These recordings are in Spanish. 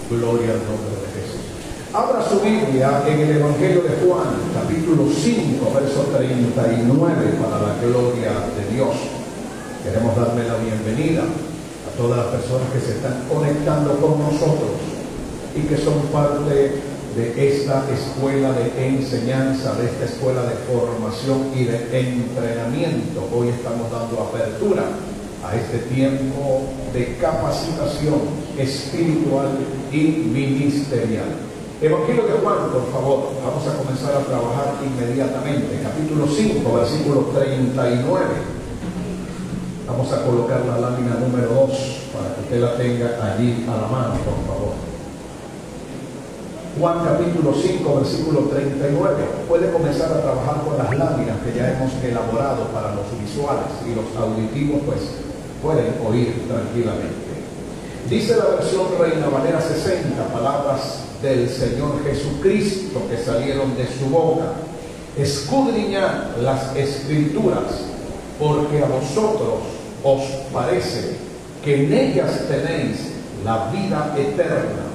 Gloria al nombre de Jesús. Abra su Biblia en el Evangelio de Juan, capítulo 5, verso 39, para la gloria de Dios. Queremos darle la bienvenida a todas las personas que se están conectando con nosotros y que son parte de esta escuela de enseñanza, de esta escuela de formación y de entrenamiento. Hoy estamos dando apertura a este tiempo de capacitación espiritual y ministerial. Evangelio de Juan, por favor, vamos a comenzar a trabajar inmediatamente. Capítulo 5, versículo 39. Vamos a colocar la lámina número 2 para que usted la tenga allí a la mano, por favor. Juan capítulo 5, versículo 39. Puede comenzar a trabajar con las láminas que ya hemos elaborado para los visuales, y los auditivos pues pueden oír tranquilamente. Dice la versión Reina Valera 60, palabras del Señor Jesucristo que salieron de su boca: escudriñad las Escrituras, porque a vosotros os parece que en ellas tenéis la vida eterna,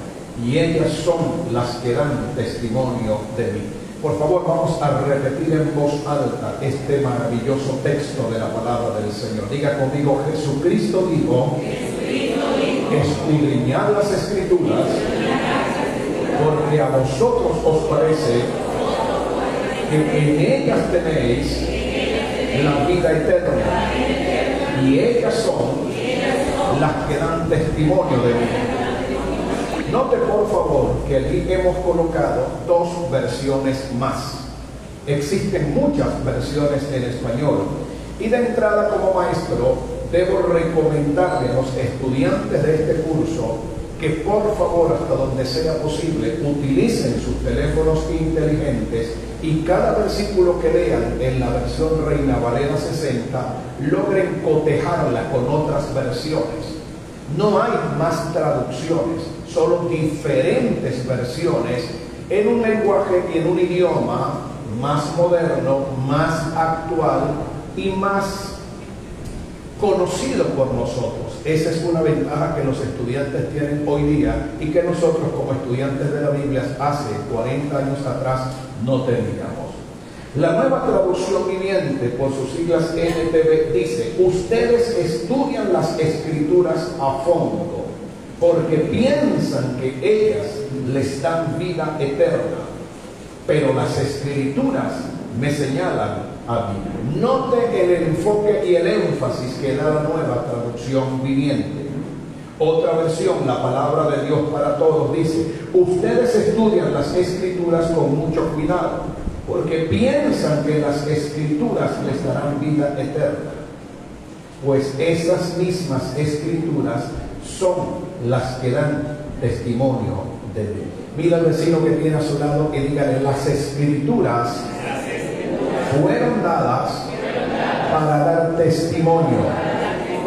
y ellas son las que dan testimonio de mí. Por favor, vamos a repetir en voz alta este maravilloso texto de la palabra del Señor. Diga conmigo: Jesucristo dijo, escudriñad las Escrituras, porque a vosotros os parece que en ellas tenéis la vida eterna, y ellas son las que dan testimonio de mí. Note por favor que aquí hemos colocado dos versiones más. Existen muchas versiones en español, y de entrada, como maestro, debo recomendarle a los estudiantes de este curso que por favor, hasta donde sea posible, utilicen sus teléfonos inteligentes y cada versículo que lean en la versión Reina Valera 60 logren cotejarla con otras versiones. No hay más traducciones, solo diferentes versiones en un lenguaje y en un idioma más moderno, más actual y más conocido por nosotros. Esa es una ventaja que los estudiantes tienen hoy día y que nosotros como estudiantes de la Biblia hace 40 años atrás no teníamos. La Nueva Traducción Viviente, por sus siglas NTV, dice: ustedes estudian las Escrituras a fondo porque piensan que ellas les dan vida eterna, pero las Escrituras me señalan a mí. Note el enfoque y el énfasis que da la Nueva Traducción Viviente. Otra versión, la Palabra de Dios para Todos, dice: ustedes estudian las Escrituras con mucho cuidado porque piensan que las Escrituras les darán vida eterna, pues esas mismas Escrituras son las que dan testimonio de mí. Mira al vecino que tiene a su lado y dígale: las Escrituras fueron dadas para dar testimonio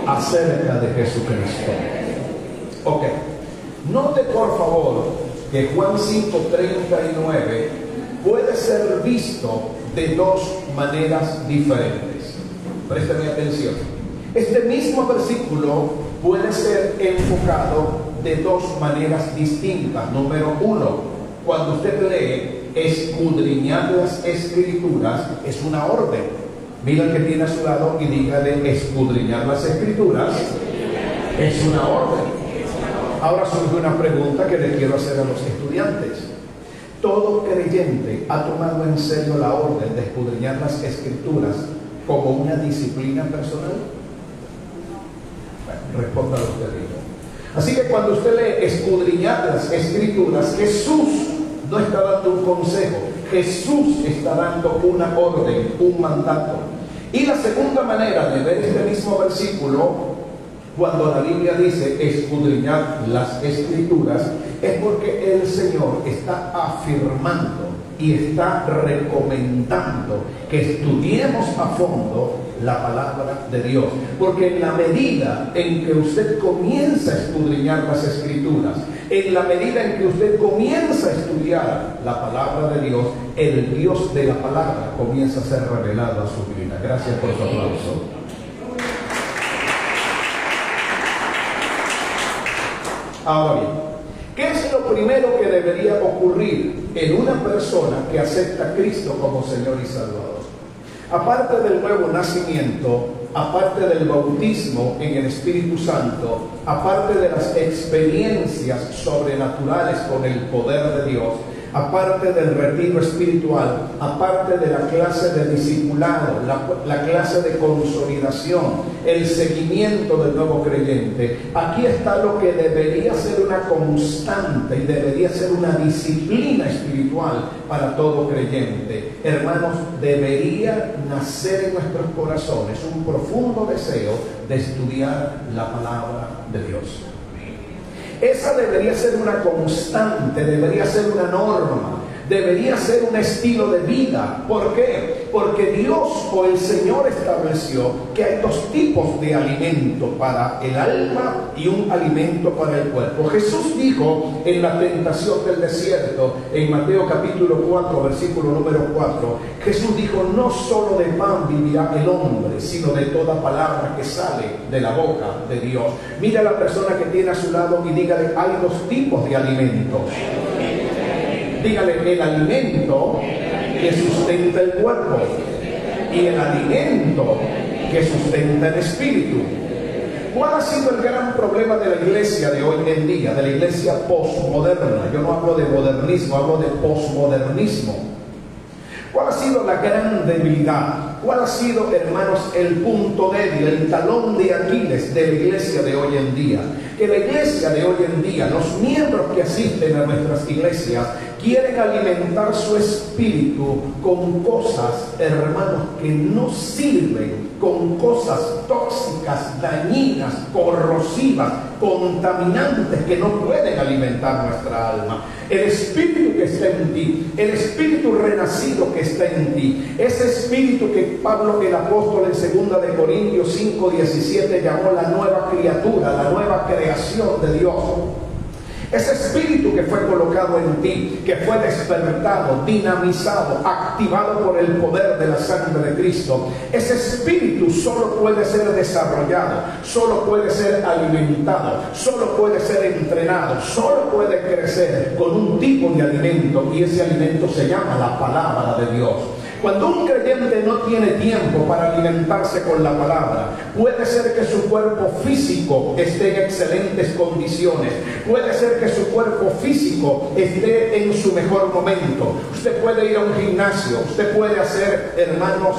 acerca de Jesucristo. Ok, note por favor que Juan 5:39 puede ser visto de dos maneras diferentes. Préstame atención. Este mismo versículo puede ser enfocado de dos maneras distintas. Número uno, cuando usted lee escudriñar las Escrituras, es una orden. Mira el que tiene a su lado y dígale: escudriñar las Escrituras es una orden. Ahora surge una pregunta que le quiero hacer a los estudiantes. ¿Todo creyente ha tomado en serio la orden de escudriñar las Escrituras como una disciplina personal? Bueno, responda usted mismo. Así que cuando usted lee escudriñar las Escrituras, Jesús no está dando un consejo, Jesús está dando una orden, un mandato. Y la segunda manera de ver este mismo versículo, cuando la Biblia dice escudriñar las Escrituras, es porque el Señor está afirmando y está recomendando que estudiemos a fondo la palabra de Dios. Porque en la medida en que usted comienza a escudriñar las Escrituras, en la medida en que usted comienza a estudiar la palabra de Dios, el Dios de la palabra comienza a ser revelado a su vida. Gracias por su aplauso. Ahora bien, ¿qué es lo primero que debería ocurrir en una persona que acepta a Cristo como Señor y Salvador. Aparte del nuevo nacimiento, aparte del bautismo en el Espíritu Santo, aparte de las experiencias sobrenaturales con el poder de Dios, aparte del retiro espiritual, aparte de la clase de discipulado, la clase de consolidación, el seguimiento del nuevo creyente, aquí está lo que debería ser una constante y debería ser una disciplina espiritual para todo creyente. Hermanos, debería nacer en nuestros corazones un profundo deseo de estudiar la palabra de Dios. Esa debería ser una constante, debería ser una norma, debería ser un estilo de vida. ¿Por qué? Porque Dios o el Señor estableció que hay dos tipos de alimento para el alma y un alimento para el cuerpo. Jesús dijo en la tentación del desierto, en Mateo capítulo 4, versículo número 4, Jesús dijo: no solo de pan vivirá el hombre, sino de toda palabra que sale de la boca de Dios. Mira a la persona que tiene a su lado y dígale: hay dos tipos de alimentos. Dígale: el alimento que sustenta el cuerpo y el alimento que sustenta el espíritu. ¿Cuál ha sido el gran problema de la iglesia de hoy en día, de la iglesia posmoderna? Yo no hablo de modernismo, hablo de posmodernismo. ¿Cuál ha sido la gran debilidad? ¿Cuál ha sido, hermanos, el punto débil, el talón de Aquiles de la iglesia de hoy en día? Que la iglesia de hoy en día, los miembros que asisten a nuestras iglesias, quieren alimentar su espíritu con cosas, hermanos, que no sirven, con cosas tóxicas, dañinas, corrosivas, contaminantes, que no pueden alimentar nuestra alma. El espíritu que está en ti, el espíritu renacido que está en ti, ese espíritu que Pablo, el apóstol, en 2 de Corintios 5:17 llamó la nueva criatura, la nueva creación de Dios. Ese espíritu que fue colocado en ti, que fue despertado, dinamizado, activado por el poder de la sangre de Cristo, ese espíritu solo puede ser desarrollado, solo puede ser alimentado, solo puede ser entrenado, solo puede crecer con un tipo de alimento, y ese alimento se llama la palabra de Dios. Cuando un creyente no tiene tiempo para alimentarse con la palabra, puede ser que su cuerpo físico esté en excelentes condiciones, puede ser que su cuerpo físico esté en su mejor momento. Usted puede ir a un gimnasio, usted puede hacer, hermanos,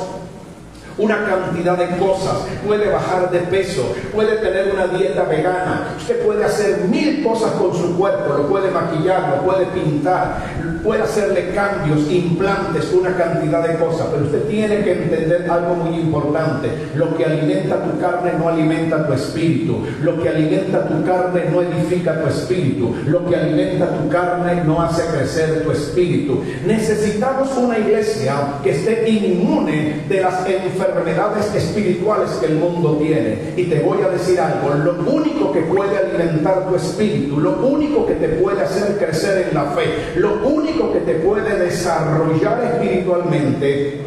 una cantidad de cosas, puede bajar de peso, puede tener una dieta vegana, usted puede hacer 1000 cosas con su cuerpo, lo puede maquillar, lo puede pintar, puede hacerle cambios, implantes, una cantidad de cosas, pero usted tiene que entender algo muy importante: lo que alimenta tu carne no alimenta tu espíritu, lo que alimenta tu carne no edifica tu espíritu, lo que alimenta tu carne no hace crecer tu espíritu. Necesitamos una iglesia que esté inmune de las enfermedades espirituales que el mundo tiene. Y te voy a decir algo: lo único que puede alimentar tu espíritu, lo único que te puede hacer crecer en la fe, lo único que te puede desarrollar espiritualmente,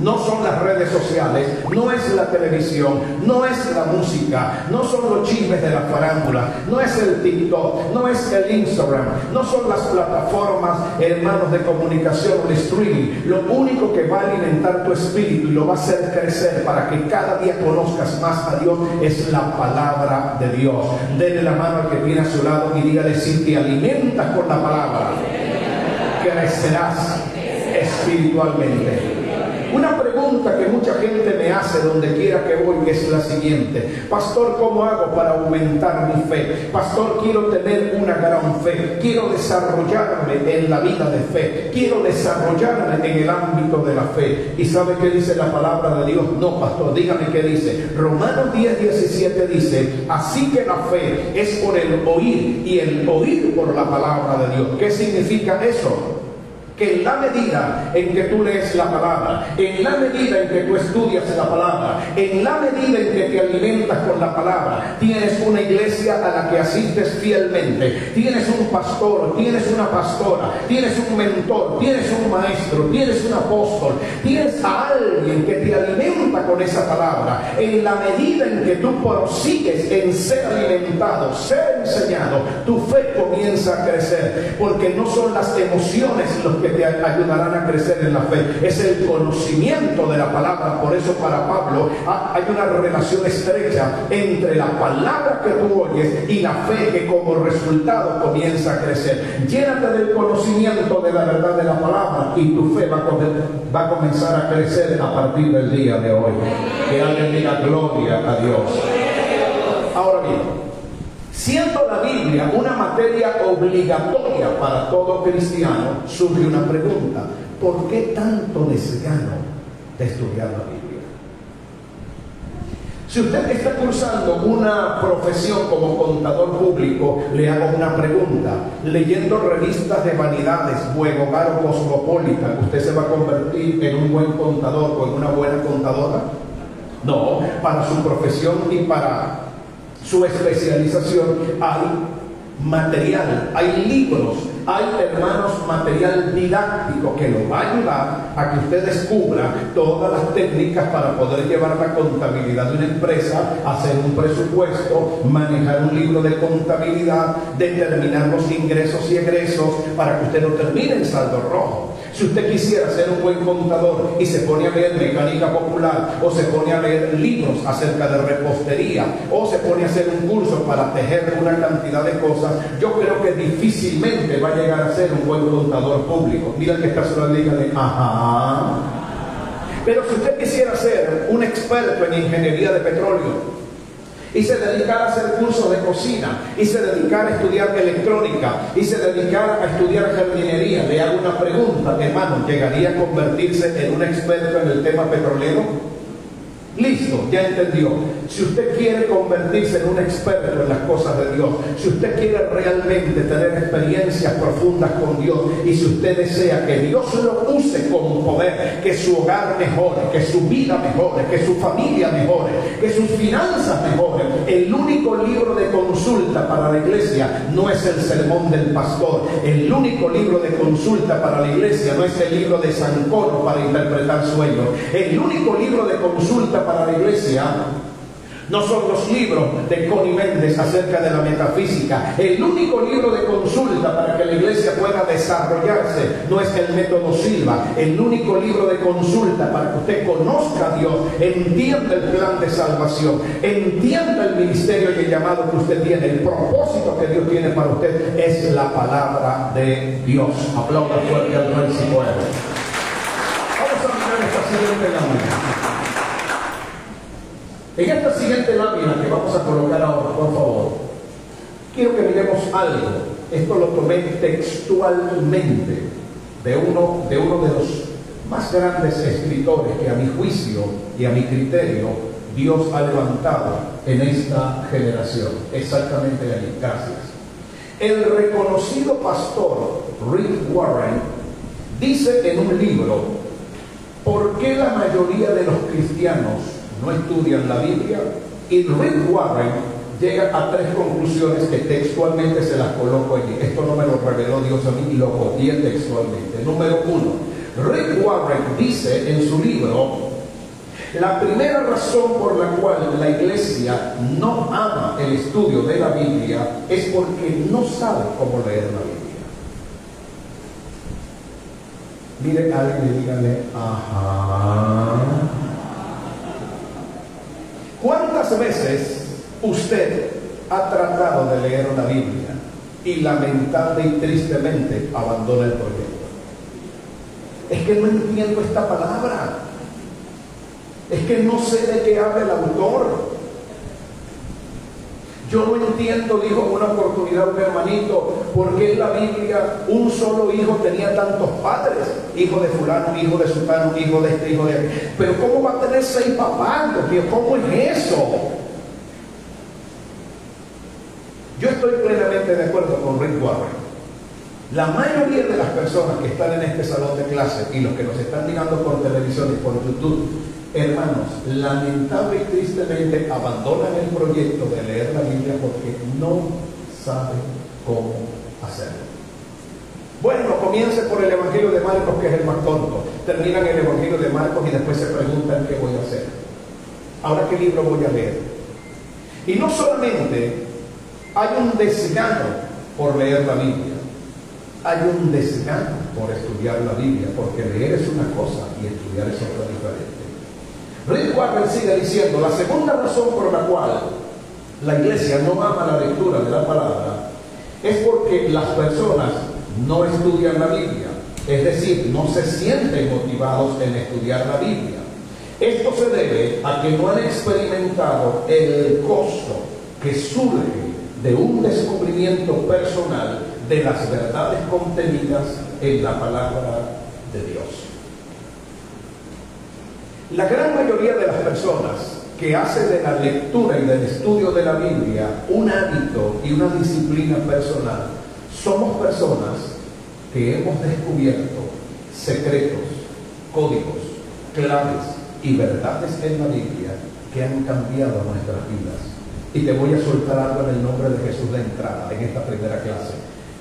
no son las redes sociales, no es la televisión, no es la música, no son los chismes de la farándula, no es el TikTok, no es el Instagram, no son las plataformas, hermanos, de comunicación o de streaming. Lo único que va a alimentar tu espíritu y lo va a hacer crecer para que cada día conozcas más a Dios es la palabra de Dios. Denle la mano al que tiene a su lado y dígale: si te alimentas con la palabra, crecerás espiritualmente. Una pregunta que mucha gente me hace donde quiera que voy es la siguiente: pastor, ¿cómo hago para aumentar mi fe? Pastor, quiero tener una gran fe, quiero desarrollarme en la vida de fe, quiero desarrollarme en el ámbito de la fe. ¿Y sabe qué dice la palabra de Dios? No, pastor, dígame qué dice. Romanos 10:17 dice: así que la fe es por el oír, y el oír por la palabra de Dios. ¿Qué significa eso? Que en la medida en que tú lees la palabra, en la medida en que tú estudias la palabra, en la medida en que te alimentas con la palabra, tienes una iglesia a la que asistes fielmente, tienes un pastor, tienes una pastora, tienes un mentor, tienes un maestro, tienes un apóstol, tienes a alguien que te alimenta con esa palabra. En la medida en que tú prosigues en ser alimentado, ser enseñado, tu fe comienza a crecer, porque no son las emociones los que te ayudarán a crecer en la fe, es el conocimiento de la palabra. Por eso para Pablo hay una relación estrecha entre la palabra que tú oyes y la fe que como resultado comienza a crecer. Llénate del conocimiento de la verdad de la palabra y tu fe va a comenzar a crecer a partir del día de hoy. Que alguien diga gloria a Dios. Ahora bien, siendo la Biblia una materia obligatoria para todo cristiano, surge una pregunta: ¿por qué tanto desgano de estudiar la Biblia? Si usted está cursando una profesión como contador público, le hago una pregunta: leyendo revistas de vanidades, Buen Hogar o Cosmopolitan, ¿usted se va a convertir en un buen contador o en una buena contadora? No, para su profesión y para su especialización hay material, hay libros, hay, hermanos, material didáctico que lo va a ayudar a que usted descubra todas las técnicas para poder llevar la contabilidad de una empresa, hacer un presupuesto, manejar un libro de contabilidad, determinar los ingresos y egresos para que usted no termine en saldo rojo. Si usted quisiera ser un buen contador y se pone a leer mecánica popular, o se pone a leer libros acerca de repostería, o se pone a hacer un curso para tejer una cantidad de cosas, yo creo que difícilmente va a llegar a ser un buen contador público. Mira que está solo la liga de ajá. Pero si usted quisiera ser un experto en ingeniería de petróleo y se dedicara a hacer cursos de cocina, y se dedicara a estudiar electrónica, y se dedicara a estudiar jardinería, le hago una pregunta, hermano: ¿llegaría a convertirse en un experto en el tema petrolero? Listo, ya entendió. Si usted quiere convertirse en un experto en las cosas de Dios, si usted quiere realmente tener experiencias profundas con Dios, y si usted desea que Dios lo use con poder, que su hogar mejore, que su vida mejore, que su familia mejore, que sus finanzas mejoren, el único libro de consulta para la iglesia no es el sermón del pastor. El único libro de consulta para la iglesia no es el libro de San Coro para interpretar sueños. El único libro de consulta para la iglesia no son los libros de Connie Méndez acerca de la metafísica. El único libro de consulta para que la iglesia pueda desarrollarse no es el método Silva. El único libro de consulta para que usted conozca a Dios, entienda el plan de salvación, entienda el ministerio y el llamado que usted tiene, el propósito que Dios tiene para usted, es la palabra de Dios. Aplauda fuerte al Rey si puede. Vamos a mirar esta siguiente lámina. En esta siguiente lámina que vamos a colocar ahora, por favor, quiero que miremos algo. Esto lo tomé textualmente de uno de los más grandes escritores que a mi juicio y a mi criterio Dios ha levantado en esta generación. Exactamente ahí, gracias. El reconocido pastor Rick Warren dice en un libro: ¿por qué la mayoría de los cristianos no estudian la Biblia? Y Rick Warren llega a 3 conclusiones que textualmente se las coloco allí. Esto no me lo reveló Dios a mí y lo copié textualmente. Número 1, Rick Warren dice en su libro: la primera razón por la cual la iglesia no ama el estudio de la Biblia es porque no sabe cómo leer la Biblia. Mire a alguien y dígale: ajá. ¿Cuántas veces usted ha tratado de leer la Biblia y lamentable y tristemente abandona el proyecto? Es que no entiendo esta palabra. Es que no sé de qué habla el autor. Yo no entiendo, dijo en una oportunidad un hermanito, por qué en la Biblia un solo hijo tenía tantos padres. Hijo de fulano, hijo de sultano, hijo de este, hijo de aquel. Pero ¿cómo va a tener 6 papás? ¿Cómo es eso? Yo estoy plenamente de acuerdo con Rick Warren. La mayoría de las personas que están en este salón de clase y los que nos están mirando por televisión y por YouTube, hermanos, lamentable y tristemente abandonan el proyecto de leer la Biblia porque no saben cómo hacerlo. Bueno, comience por el Evangelio de Marcos, que es el más tonto. Terminan el Evangelio de Marcos y después se preguntan: ¿qué voy a hacer? ¿Ahora qué libro voy a leer? Y no solamente Hay un desgano por leer la Biblia. Hay un desgano por estudiar la Biblia, porque leer es una cosa y estudiar es otra diferente. Rick Warren sigue diciendo, la segunda razón por la cual la iglesia no ama la lectura de la palabra es porque las personas no estudian la Biblia, es decir, no se sienten motivados en estudiar la Biblia. Esto se debe a que no han experimentado el gozo que surge de un descubrimiento personal de las verdades contenidas en la palabra de Dios. La gran mayoría de las personas que hacen de la lectura y del estudio de la Biblia un hábito y una disciplina personal, somos personas que hemos descubierto secretos, códigos, claves y verdades en la Biblia que han cambiado nuestras vidas. Y te voy a soltar algo en el nombre de Jesús de entrada en esta primera clase.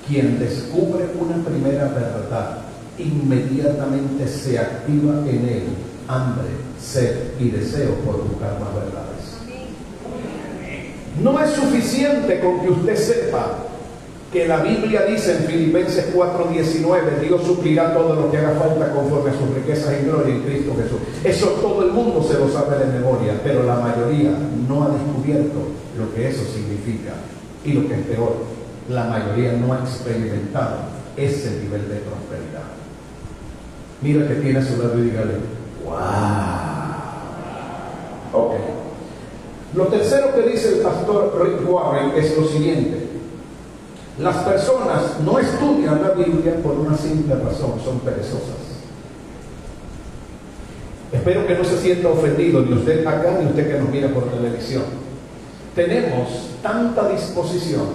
Quien descubre una primera verdad, inmediatamente se activa en él hambre, sed y deseo por buscar más verdades. No es suficiente con que usted sepa que la Biblia dice en Filipenses 4:19, Dios suplirá todo lo que haga falta conforme a sus riquezas y gloria en Cristo Jesús. Eso todo el mundo se lo sabe de memoria, pero la mayoría no ha descubierto lo que eso significa. Y lo que es peor, la mayoría no ha experimentado ese nivel de prosperidad. Mira que tiene a su lado y dígale, ¡wow! Ok. Lo tercero que dice el pastor Rick Warren es lo siguiente. Las personas no estudian la Biblia por una simple razón, son perezosas. Espero que no se sienta ofendido, ni usted acá, ni usted que nos mira por televisión. Tenemos tanta disposición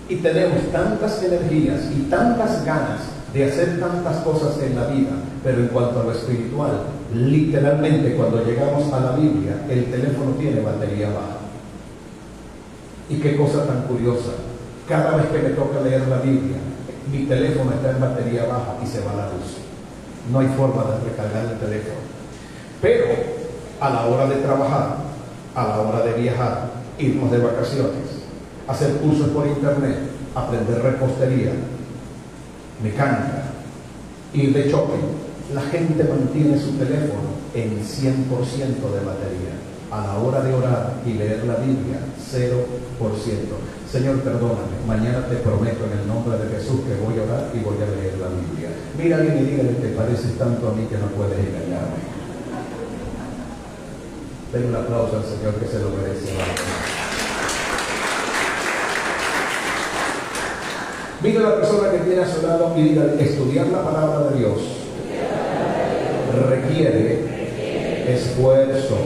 y tenemos tantas energías y tantas ganas de hacer tantas cosas en la vida, pero en cuanto a lo espiritual, literalmente cuando llegamos a la Biblia, el teléfono tiene batería baja. Y qué cosa tan curiosa. Cada vez que me toca leer la Biblia, mi teléfono está en batería baja y se va la luz. No hay forma de recargar el teléfono. Pero a la hora de trabajar, a la hora de viajar, irnos de vacaciones, hacer cursos por internet, aprender repostería, mecánica, ir de shopping, la gente mantiene su teléfono en 100% de batería. A la hora de orar y leer la Biblia, 0%. Señor, perdóname, mañana te prometo en el nombre de Jesús que voy a orar y voy a leer la Biblia. Mira a alguien y dígale, te pareces tanto a mí que no puedes engañarme. Den un aplauso al Señor que se lo merece. Mira a la persona que tiene a su lado y dígale, estudiar la palabra de Dios requiere esfuerzo,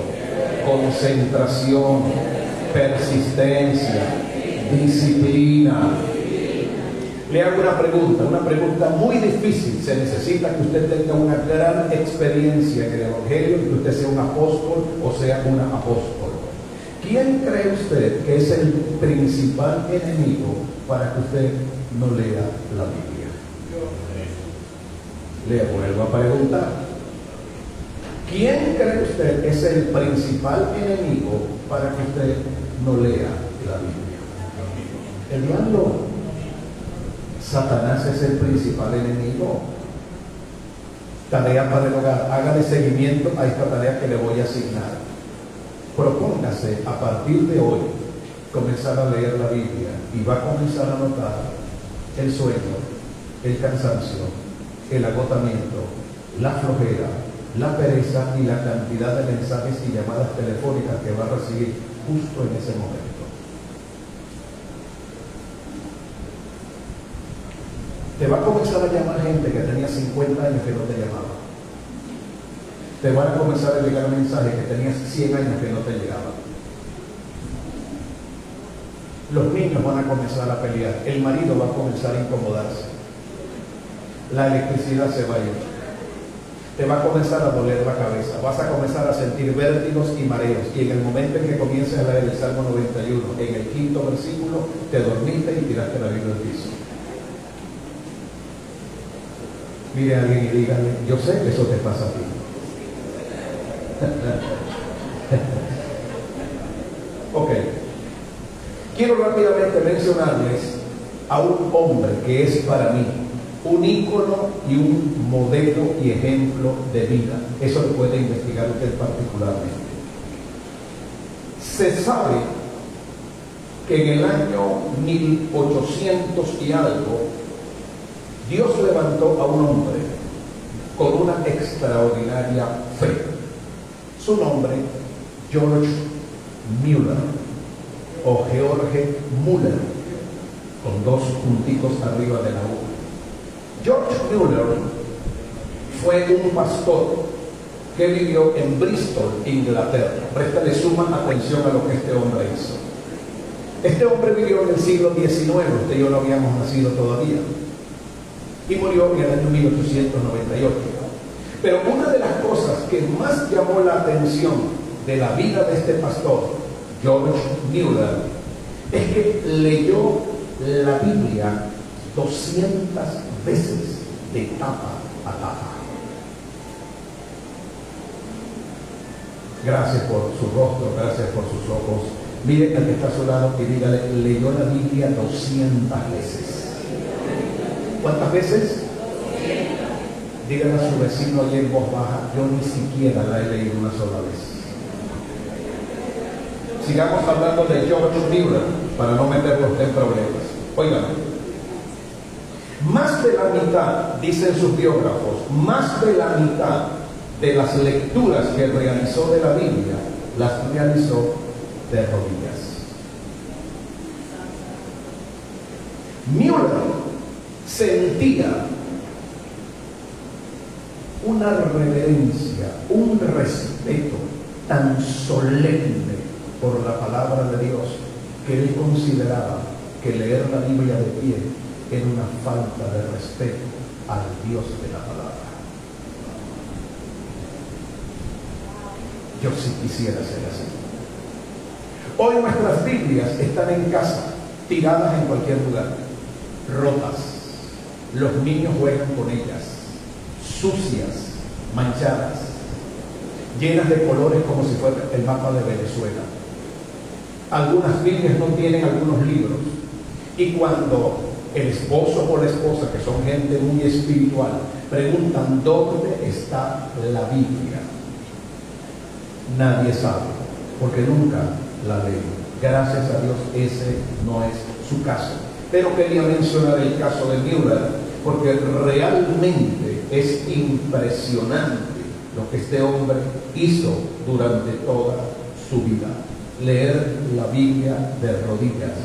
concentración, persistencia, disciplina. Le hago una pregunta muy difícil. Se necesita que usted tenga una gran experiencia en el Evangelio, que usted sea un apóstol o sea una apóstol. ¿Quién cree usted que es el principal enemigo para que usted no lea la Biblia? Le vuelvo a preguntar. ¿Quién cree usted es el principal enemigo para que usted no lea la Biblia? El diablo. Satanás es el principal enemigo. Tarea para el hogar. Hágale seguimiento a esta tarea que le voy a asignar. Propóngase a partir de hoy comenzar a leer la Biblia y va a comenzar a notar el sueño, el cansancio, el agotamiento, la flojera, la pereza y la cantidad de mensajes y llamadas telefónicas que va a recibir justo en ese momento. Te va a comenzar a llamar gente que tenía 50 años que no te llamaba. Te van a comenzar a llegar mensajes que tenías 100 años que no te llegaban. Los niños van a comenzar a pelear. El marido va a comenzar a incomodarse. La electricidad se va a ir. Te va a comenzar a doler la cabeza. Vas a comenzar a sentir vértigos y mareos. Y en el momento en que comiences a leer el Salmo 91, en el 5º versículo, te dormiste y tiraste la Biblia al piso. Mire a alguien y dígale, yo sé que eso te pasa a ti. Ok. Quiero rápidamente mencionarles a un hombre que es para mí un ícono y un modelo y ejemplo de vida. Eso lo puede investigar usted particularmente. Se sabe que en el año 1800 y algo, Dios levantó a un hombre con una extraordinaria fe. Su nombre, George Mueller, o George Muller, con dos punticos arriba de la U. George Mueller fue un pastor que vivió en Bristol, Inglaterra. Préstale suma atención a lo que este hombre hizo. Este hombre vivió en el siglo XIX, usted y yo no habíamos nacido todavía, y murió en el año 1898. Pero una de las cosas que más llamó la atención de la vida de este pastor, George Mueller, es que leyó la Biblia 200 veces de tapa a tapa. Gracias por su rostro, gracias por sus ojos. Mire al que está a su lado y dígale, leyó la Biblia 200 veces. ¿Cuántas veces? Dígale a su vecino allí en voz baja, yo ni siquiera la he leído una sola vez. Sigamos hablando de George Mueller para no meternos en problemas. Oigan, más de la mitad, dicen sus biógrafos, más de la mitad de las lecturas que realizó de la Biblia, las realizó de rodillas. Mueller sentía una reverencia, un respeto tan solemne por la palabra de Dios que él consideraba que leer la Biblia de pie era una falta de respeto al Dios de la palabra. Yo sí quisiera ser así. Hoy nuestras Biblias están en casa, tiradas en cualquier lugar, rotas. Los niños juegan con ellas, sucias, manchadas, llenas de colores como si fuera el mapa de Venezuela. Algunas Biblias no tienen algunos libros, y cuando el esposo o la esposa, que son gente muy espiritual, preguntan ¿dónde está la Biblia? Nadie sabe, porque nunca la leen. Gracias a Dios ese no es su caso. Pero quería mencionar el caso de Mueller, porque realmente es impresionante lo que este hombre hizo durante toda su vida. Leer la Biblia de rodillas,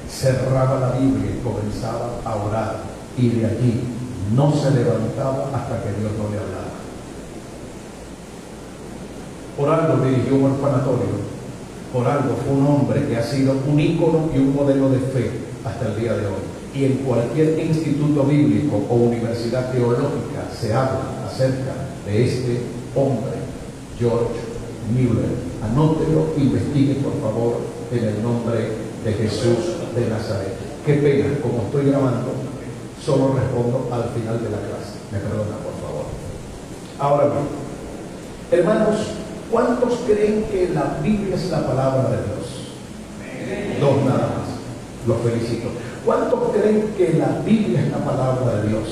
cerraba la Biblia y comenzaba a orar, y de allí no se levantaba hasta que Dios no le hablara. Por algo dirigió un orfanatorio, por algo fue un hombre que ha sido un ícono y un modelo de fe hasta el día de hoy. Y en cualquier instituto bíblico o universidad teológica se habla acerca de este hombre, George Mueller. Anótelo, investigue por favor en el nombre de Jesús de Nazaret. Qué pena, como estoy grabando, solo respondo al final de la clase. Me perdonan, por favor. Ahora bien, hermanos, ¿cuántos creen que la Biblia es la palabra de Dios? Dos nada más. Los felicito. ¿Cuántos creen que la Biblia es la palabra de Dios?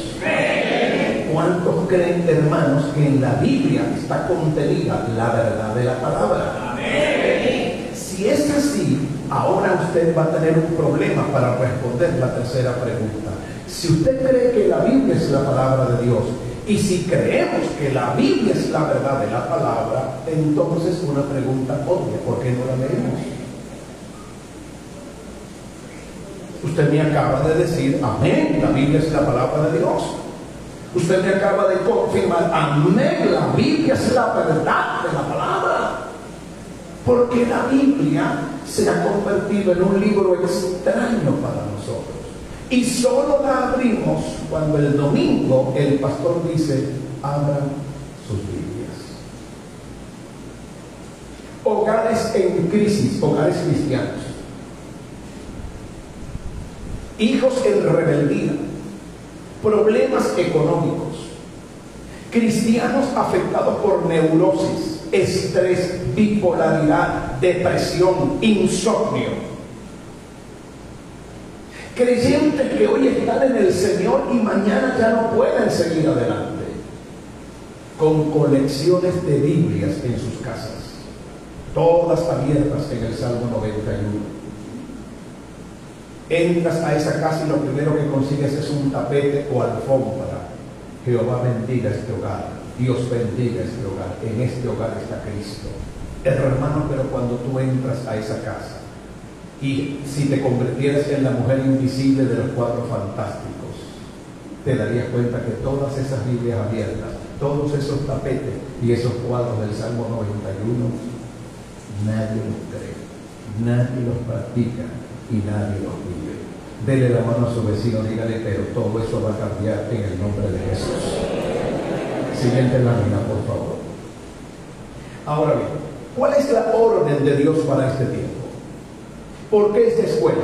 ¿Cuántos creen, hermanos, que en la Biblia está contenida la verdad de la palabra? Si es así, ahora usted va a tener un problema para responder la tercera pregunta. Si usted cree que la Biblia es la palabra de Dios, y si creemos que la Biblia es la verdad de la palabra, entonces una pregunta obvia: ¿por qué no la leemos? Usted me acaba de decir, amén, la Biblia es la palabra de Dios. Usted me acaba de confirmar, amén, la Biblia es la verdad de la palabra. Porque la Biblia se ha convertido en un libro extraño para nosotros. Y solo la abrimos cuando el domingo el pastor dice, abran sus Biblias. Hogares en crisis, hogares cristianos. Hijos en rebeldía, problemas económicos, cristianos afectados por neurosis, estrés, bipolaridad, depresión, insomnio. Creyentes que hoy están en el Señor y mañana ya no pueden seguir adelante. Con colecciones de Biblias en sus casas, todas abiertas en el Salmo 91. Entras a esa casa y lo primero que consigues es un tapete o alfombra. Jehová bendiga este hogar, Dios bendiga este hogar, en este hogar está Cristo. Hermano, pero cuando tú entras a esa casa y si te convirtieras en la mujer invisible de los 4 fantásticos, te darías cuenta que todas esas Biblias abiertas, todos esos tapetes y esos cuadros del Salmo 91, nadie los cree, nadie los practica y nadie los vive. Dele la mano a su vecino, dígale, pero todo eso va a cambiar en el nombre de Jesús. Siguiente lámina, por favor. Ahora bien, ¿cuál es la orden de Dios para este tiempo? ¿Por qué esta escuela?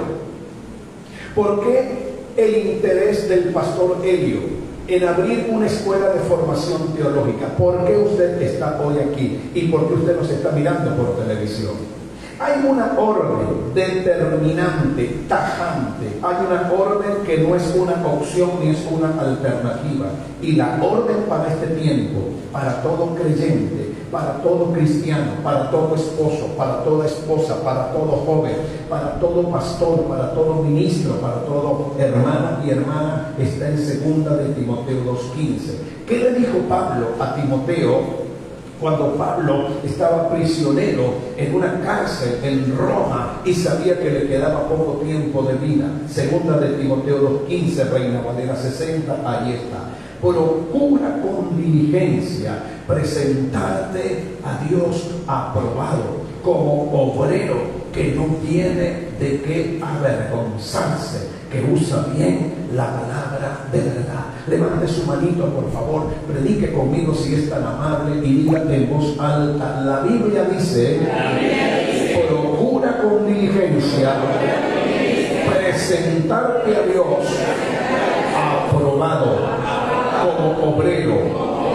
¿Por qué el interés del pastor Elio en abrir una escuela de formación teológica? ¿Por qué usted está hoy aquí? ¿Y por qué usted nos está mirando por televisión? Hay una orden determinante, tajante. Hay una orden que no es una opción ni es una alternativa. Y la orden para este tiempo, para todo creyente, para todo cristiano, para todo esposo, para toda esposa, para todo joven, para todo pastor, para todo ministro, para todo hermana y hermana, está en 2 de Timoteo 2:15. ¿Qué le dijo Pablo a Timoteo cuando Pablo estaba prisionero en una cárcel en Roma y sabía que le quedaba poco tiempo de vida? 2 de Timoteo 2:15, Reina Valera 60, ahí está. Procura con diligencia presentarte a Dios aprobado, como obrero que no tiene de qué avergonzarse, que usa bien la palabra de verdad. Levante su manito, por favor, predique conmigo si es tan amable y diga en voz alta. La Biblia dice, procura con diligencia presentarte a Dios aprobado, como obrero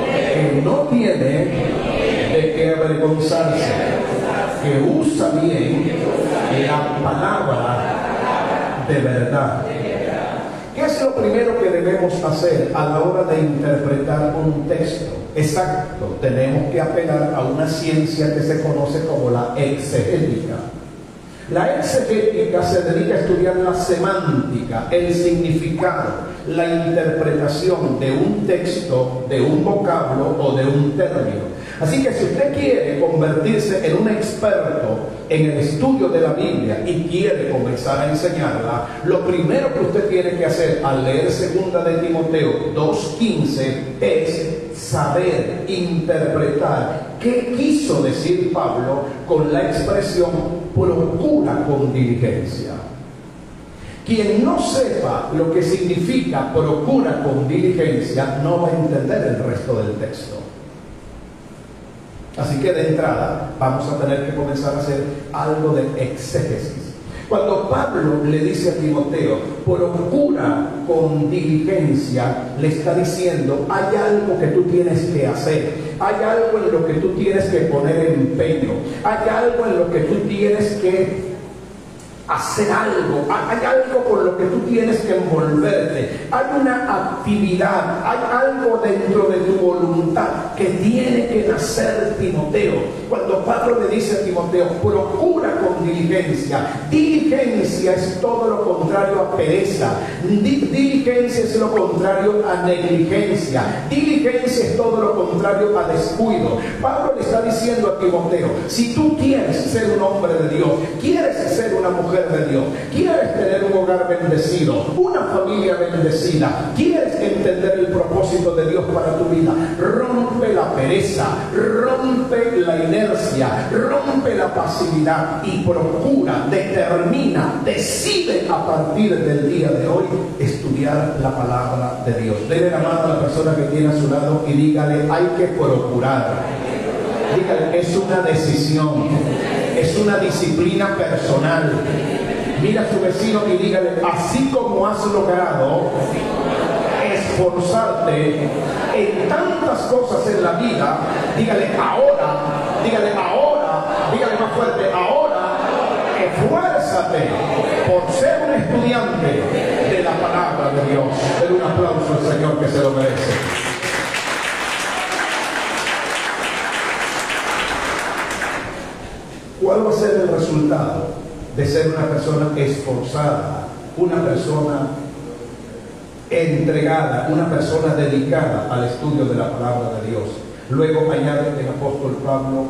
que no tiene de qué avergonzarse, que usa bien la palabra de verdad. ¿Qué es lo primero que debemos hacer a la hora de interpretar un texto? Exacto, tenemos que apelar a una ciencia que se conoce como la exegética. La exegética se dedica a estudiar la semántica, el significado, la interpretación de un texto, de un vocablo o de un término. Así que si usted quiere convertirse en un experto en el estudio de la Biblia y quiere comenzar a enseñarla, lo primero que usted tiene que hacer al leer 2 de Timoteo 2:15 es saber interpretar qué quiso decir Pablo con la expresión procura con diligencia. Quien no sepa lo que significa procura con diligencia no va a entender el resto del texto. Así que de entrada vamos a tener que comenzar a hacer algo de exégesis. Cuando Pablo le dice a Timoteo, procura con diligencia, le está diciendo, hay algo que tú tienes que hacer, hay algo en lo que tú tienes que poner empeño, hay algo en lo que tú tienes que hacer algo, hay algo con lo que tú tienes que envolverte, hay una actividad, hay algo dentro de tu voluntad que tiene que nacer, Timoteo. Cuando Pablo le dice a Timoteo, procura con diligencia, diligencia es todo lo contrario a pereza, diligencia es lo contrario a negligencia, diligencia es todo lo contrario a descuido. Pablo le está diciendo a Timoteo, si tú quieres ser un hombre de Dios, quieres ser una mujer de Dios, quieres tener un hogar bendecido, una familia bendecida, quieres entender el propósito de Dios para tu vida, rompe la pereza, rompe la inercia, rompe la pasividad y procura, determina, decide a partir del día de hoy estudiar la palabra de Dios. Dele la mano a la persona que tiene a su lado y dígale, hay que procurar. Dígale, es una decisión, es una disciplina personal. Mira a su vecino y dígale, así como has logrado esforzarte en tantas cosas en la vida, dígale ahora, dígale más fuerte, ahora esfuérzate por ser un estudiante de la palabra de Dios. Den un aplauso al Señor, que se lo merece. ¿Cuál va a ser el resultado de ser una persona esforzada, una persona entregada, una persona dedicada al estudio de la palabra de Dios? Luego añade el apóstol Pablo,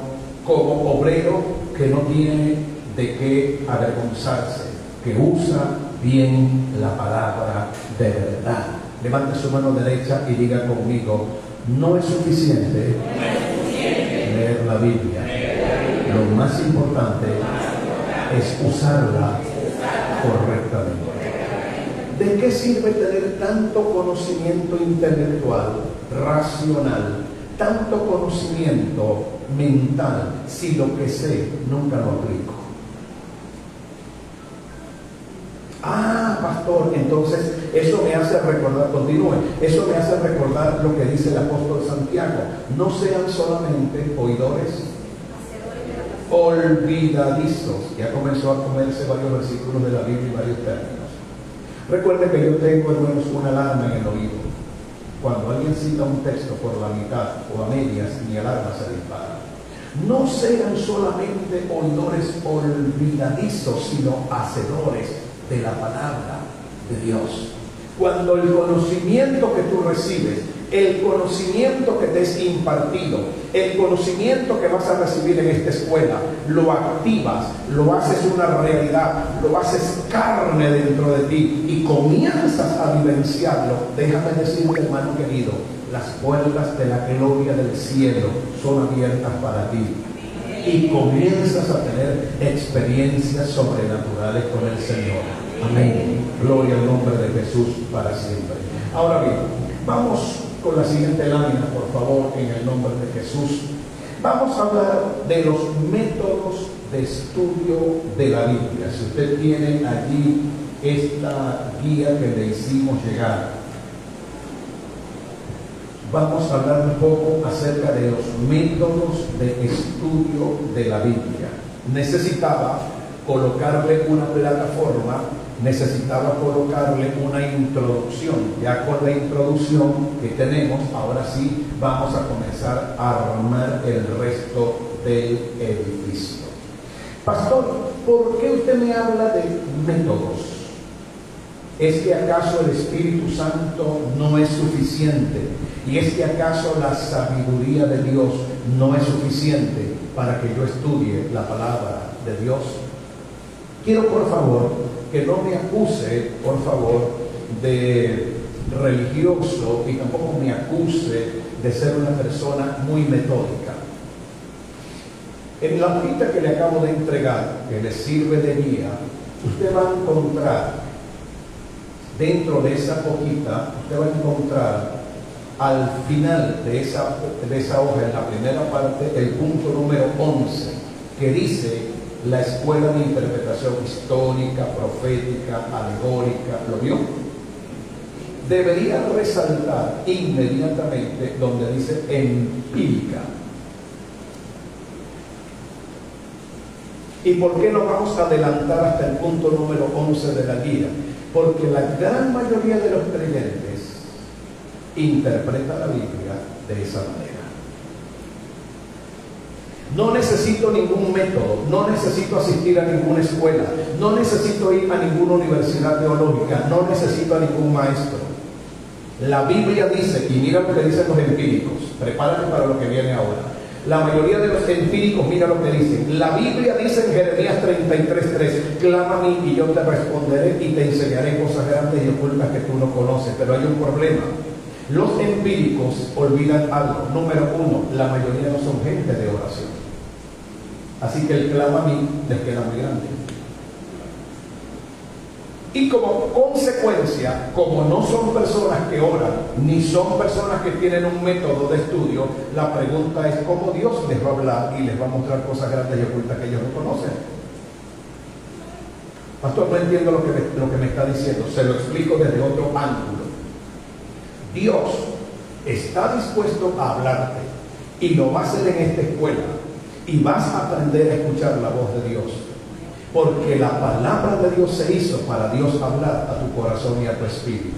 como obrero que no tiene de qué avergonzarse, que usa bien la palabra de verdad. Levante su mano derecha y diga conmigo: no es suficiente leer la Biblia. Lo más importante es usarla correctamente. ¿De qué sirve tener tanto conocimiento intelectual, racional, tanto conocimiento mental, si lo que sé nunca lo aplico? Ah, pastor, entonces eso me hace recordar, continúe, eso me hace recordar lo que dice el apóstol Santiago: no sean solamente oidores, olvidadizos. Ya comenzó a comerse varios versículos de la Biblia y varios términos. Recuerde que yo tengo, hermanos, una alarma en el oído. Cuando alguien cita un texto por la mitad o a medias, mi alarma se dispara. No sean solamente oidores olvidadizos, sino hacedores de la palabra de Dios. Cuando el conocimiento que tú recibes, el conocimiento que te es impartido, el conocimiento que vas a recibir en esta escuela, lo activas, lo haces una realidad, lo haces carne dentro de ti y comienzas a vivenciarlo, déjame decirte, hermano querido, las puertas de la gloria del cielo son abiertas para ti y comienzas a tener experiencias sobrenaturales con el Señor. Amén. Gloria al nombre de Jesús para siempre. Ahora bien, vamos con la siguiente lámina, por favor, en el nombre de Jesús. Vamos a hablar de los métodos de estudio de la Biblia. Si usted tiene allí esta guía que le hicimos llegar, vamos a hablar un poco acerca de los métodos de estudio de la Biblia. Necesitaba colocarle una plataforma, necesitaba colocarle una introducción. Ya con la introducción que tenemos, ahora sí vamos a comenzar a armar el resto del edificio. Pastor, ¿por qué usted me habla de métodos? ¿Es que acaso el Espíritu Santo no es suficiente? ¿Y es que acaso la sabiduría de Dios no es suficiente para que yo estudie la palabra de Dios? Quiero, por favor, que no me acuse, por favor, de religioso y tampoco me acuse de ser una persona muy metódica. En la hojita que le acabo de entregar, que le sirve de guía, usted va a encontrar, dentro de esa hojita, usted va a encontrar al final de esa hoja, en la primera parte, el punto número 11, que dice la escuela de interpretación histórica, profética, alegórica. ¿Lo vio? Debería resaltar inmediatamente donde dice empírica. ¿Y por qué no vamos a adelantar hasta el punto número 11 de la guía? Porque la gran mayoría de los creyentes interpreta la Biblia de esa manera. No necesito ningún método, no necesito asistir a ninguna escuela, no necesito ir a ninguna universidad teológica, no necesito a ningún maestro. La Biblia dice, y mira lo que dicen los empíricos, prepárate para lo que viene ahora. La mayoría de los empíricos, mira lo que dicen. La Biblia dice en Jeremías 33:3, clama a mí y yo te responderé y te enseñaré cosas grandes y ocultas que tú no conoces. Pero hay un problema. Los empíricos olvidan algo. Número uno, la mayoría no son gente de oración. Así que el clama a mí les queda muy grande. Y como consecuencia, como no son personas que oran, ni son personas que tienen un método de estudio, la pregunta es cómo Dios les va a hablar y les va a mostrar cosas grandes y ocultas que ellos no conocen. Pastor, no entiendo lo que me está diciendo. Se lo explico desde otro ángulo. Dios está dispuesto a hablarte y lo va a hacer en esta escuela y vas a aprender a escuchar la voz de Dios. porque la palabra de Dios se hizo para Dios hablar a tu corazón y a tu espíritu.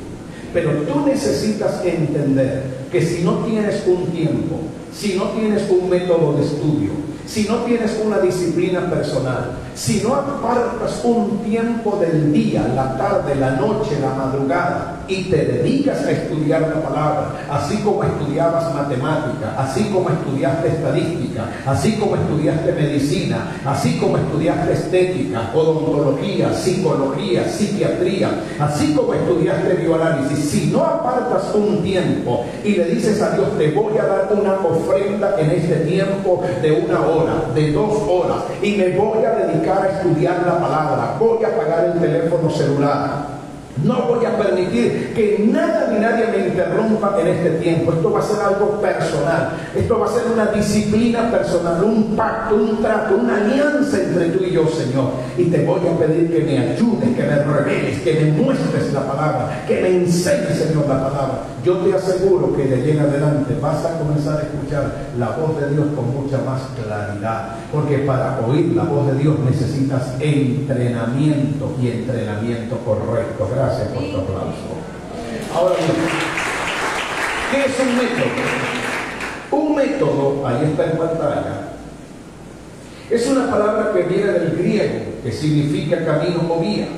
Pero tú necesitas entender que si no tienes un tiempo, si no tienes un método de estudio, si no tienes una disciplina personal, si no apartas un tiempo del día, la tarde, la noche, la madrugada, y te dedicas a estudiar la palabra, así como estudiabas matemática, así como estudiaste estadística, así como estudiaste medicina, así como estudiaste estética, odontología, psicología, psiquiatría, así como estudiaste bioanálisis, si no apartas un tiempo y le dices a Dios, te voy a dar una ofrenda en este tiempo de 1 hora, de 2 horas, y me voy a dedicar a estudiar la palabra, voy a apagar el teléfono celular, no voy a permitir que nada ni nadie me interrumpa en este tiempo. Esto va a ser algo personal, esto va a ser una disciplina personal, un pacto, un trato, una alianza entre tú y yo, Señor. Y te voy a pedir que me ayudes, que me reveles, que me muestres la palabra, que me enseñes, Señor, la palabra. Yo te aseguro que de allí en adelante vas a comenzar a escuchar la voz de Dios con mucha más claridad, porque para oír la voz de Dios necesitas entrenamiento, y entrenamiento correcto. Gracias por tu aplauso. Ahora bien, ¿qué es un método? Un método, ahí está en pantalla, es una palabra que viene del griego, que significa camino o vía.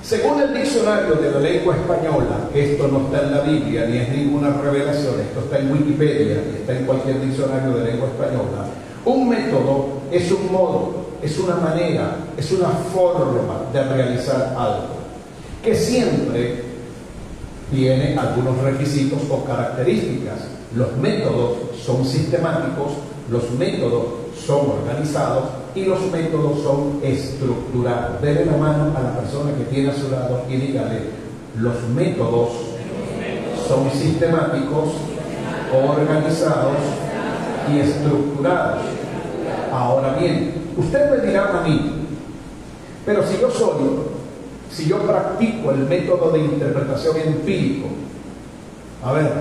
Según el diccionario de la lengua española, esto no está en la Biblia ni es ninguna revelación, esto está en Wikipedia y está en cualquier diccionario de lengua española, un método es un modo, es una manera, es una forma de realizar algo, que siempre tiene algunos requisitos o características. Los métodos son sistemáticos, los métodos son organizados y los métodos son estructurados. Dele la mano a la persona que tiene a su lado y dígale, los métodos son sistemáticos, organizados y estructurados. Ahora bien, usted me dirá a mí, pero si yo practico el método de interpretación empírico, a ver,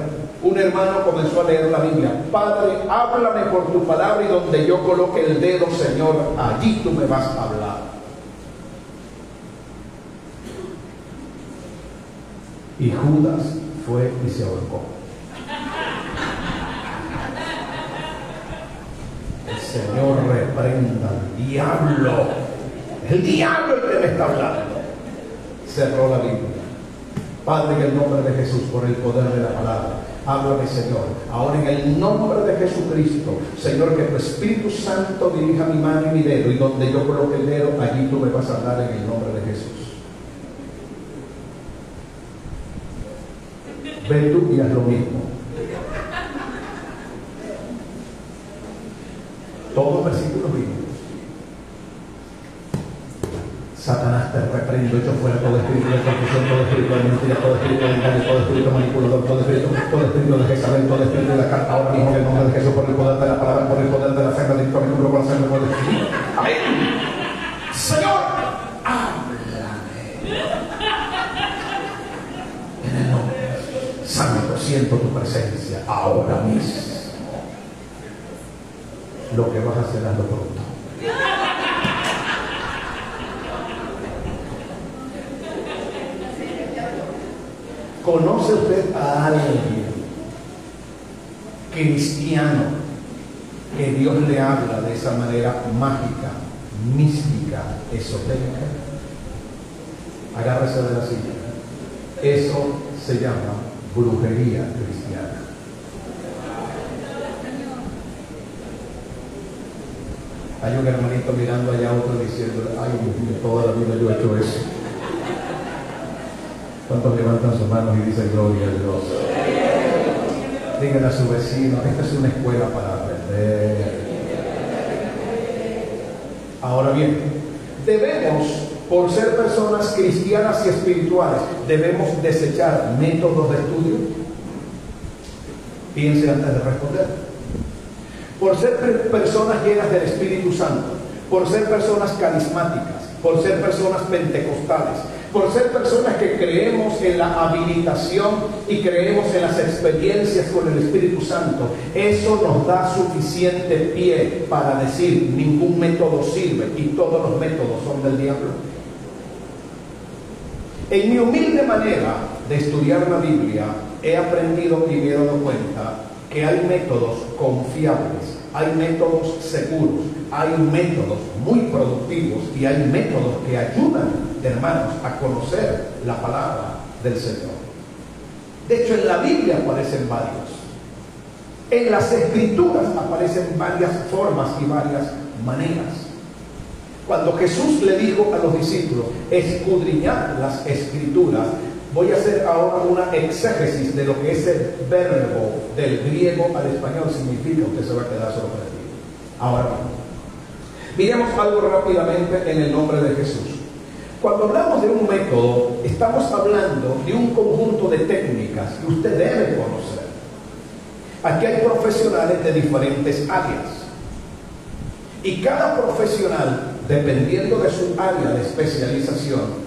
un hermano comenzó a leer la Biblia, Padre, háblame por tu palabra y donde yo coloque el dedo, Señor, allí tú me vas a hablar. Y Judas fue y se ahorcó. El Señor reprenda al diablo. El diablo el que me está hablando. Cerró la Biblia. Padre, en el nombre de Jesús, por el poder de la palabra, háblame, Señor. Ahora en el nombre de Jesucristo, Señor, que tu Espíritu Santo dirija mi mano y mi dedo, y donde yo coloque el dedo, allí tú me vas a hablar en el nombre de Jesús. Ven tú y haz lo mismo. Todos versículos bíblicos. Satanás, te reprendo, echo fuera todo espíritu de confusión, todo espíritu de mentira, todo espíritu de engaño, todo espíritu manipulador, todo espíritu de Jezabel, todo espíritu de la carta, ahora mismo en el nombre de Jesús, por el poder de la palabra, por el poder de la fe, de mi número, por la sangre, por el Espíritu. Amén. Señor, háblame. En el nombre santo, siento tu presencia ahora mismo. Lo que vas a hacer, hazlo pronto. ¿Conoce usted a alguien cristiano que Dios le habla de esa manera mágica, mística, esotérica? Agárrese de la silla. Eso se llama brujería cristiana. Hay un hermanito mirando allá a otro diciendo, ay Dios mío, toda la vida yo he hecho eso. ¿Cuántos levantan sus manos y dicen gloria a Dios? Díganle a su vecino, esta es una escuela para aprender. Ahora bien, debemos, por ser personas cristianas y espirituales, debemos desechar métodos de estudio. Piense antes de responder. Por ser personas llenas del Espíritu Santo, por ser personas carismáticas, por ser personas pentecostales, por ser personas que creemos en la habilitación y creemos en las experiencias con el Espíritu Santo, eso nos da suficiente pie para decir ningún método sirve y todos los métodos son del diablo. En mi humilde manera de estudiar la Biblia, he aprendido y me he dado cuenta que hay métodos confiables, hay métodos seguros, hay métodos muy productivos y hay métodos que ayudan, hermanos, a conocer la palabra del Señor. De hecho, en la Biblia aparecen varios. En las Escrituras aparecen varias formas y varias maneras. Cuando Jesús le dijo a los discípulos, escudriñad las Escrituras, voy a hacer ahora una exégesis de lo que es el verbo del griego al español significa. Usted se va a quedar sorprendido. Ahora miremos algo rápidamente en el nombre de Jesús. Cuando hablamos de un método, estamos hablando de un conjunto de técnicas que usted debe conocer. Aquí hay profesionales de diferentes áreas. Y cada profesional, dependiendo de su área de especialización,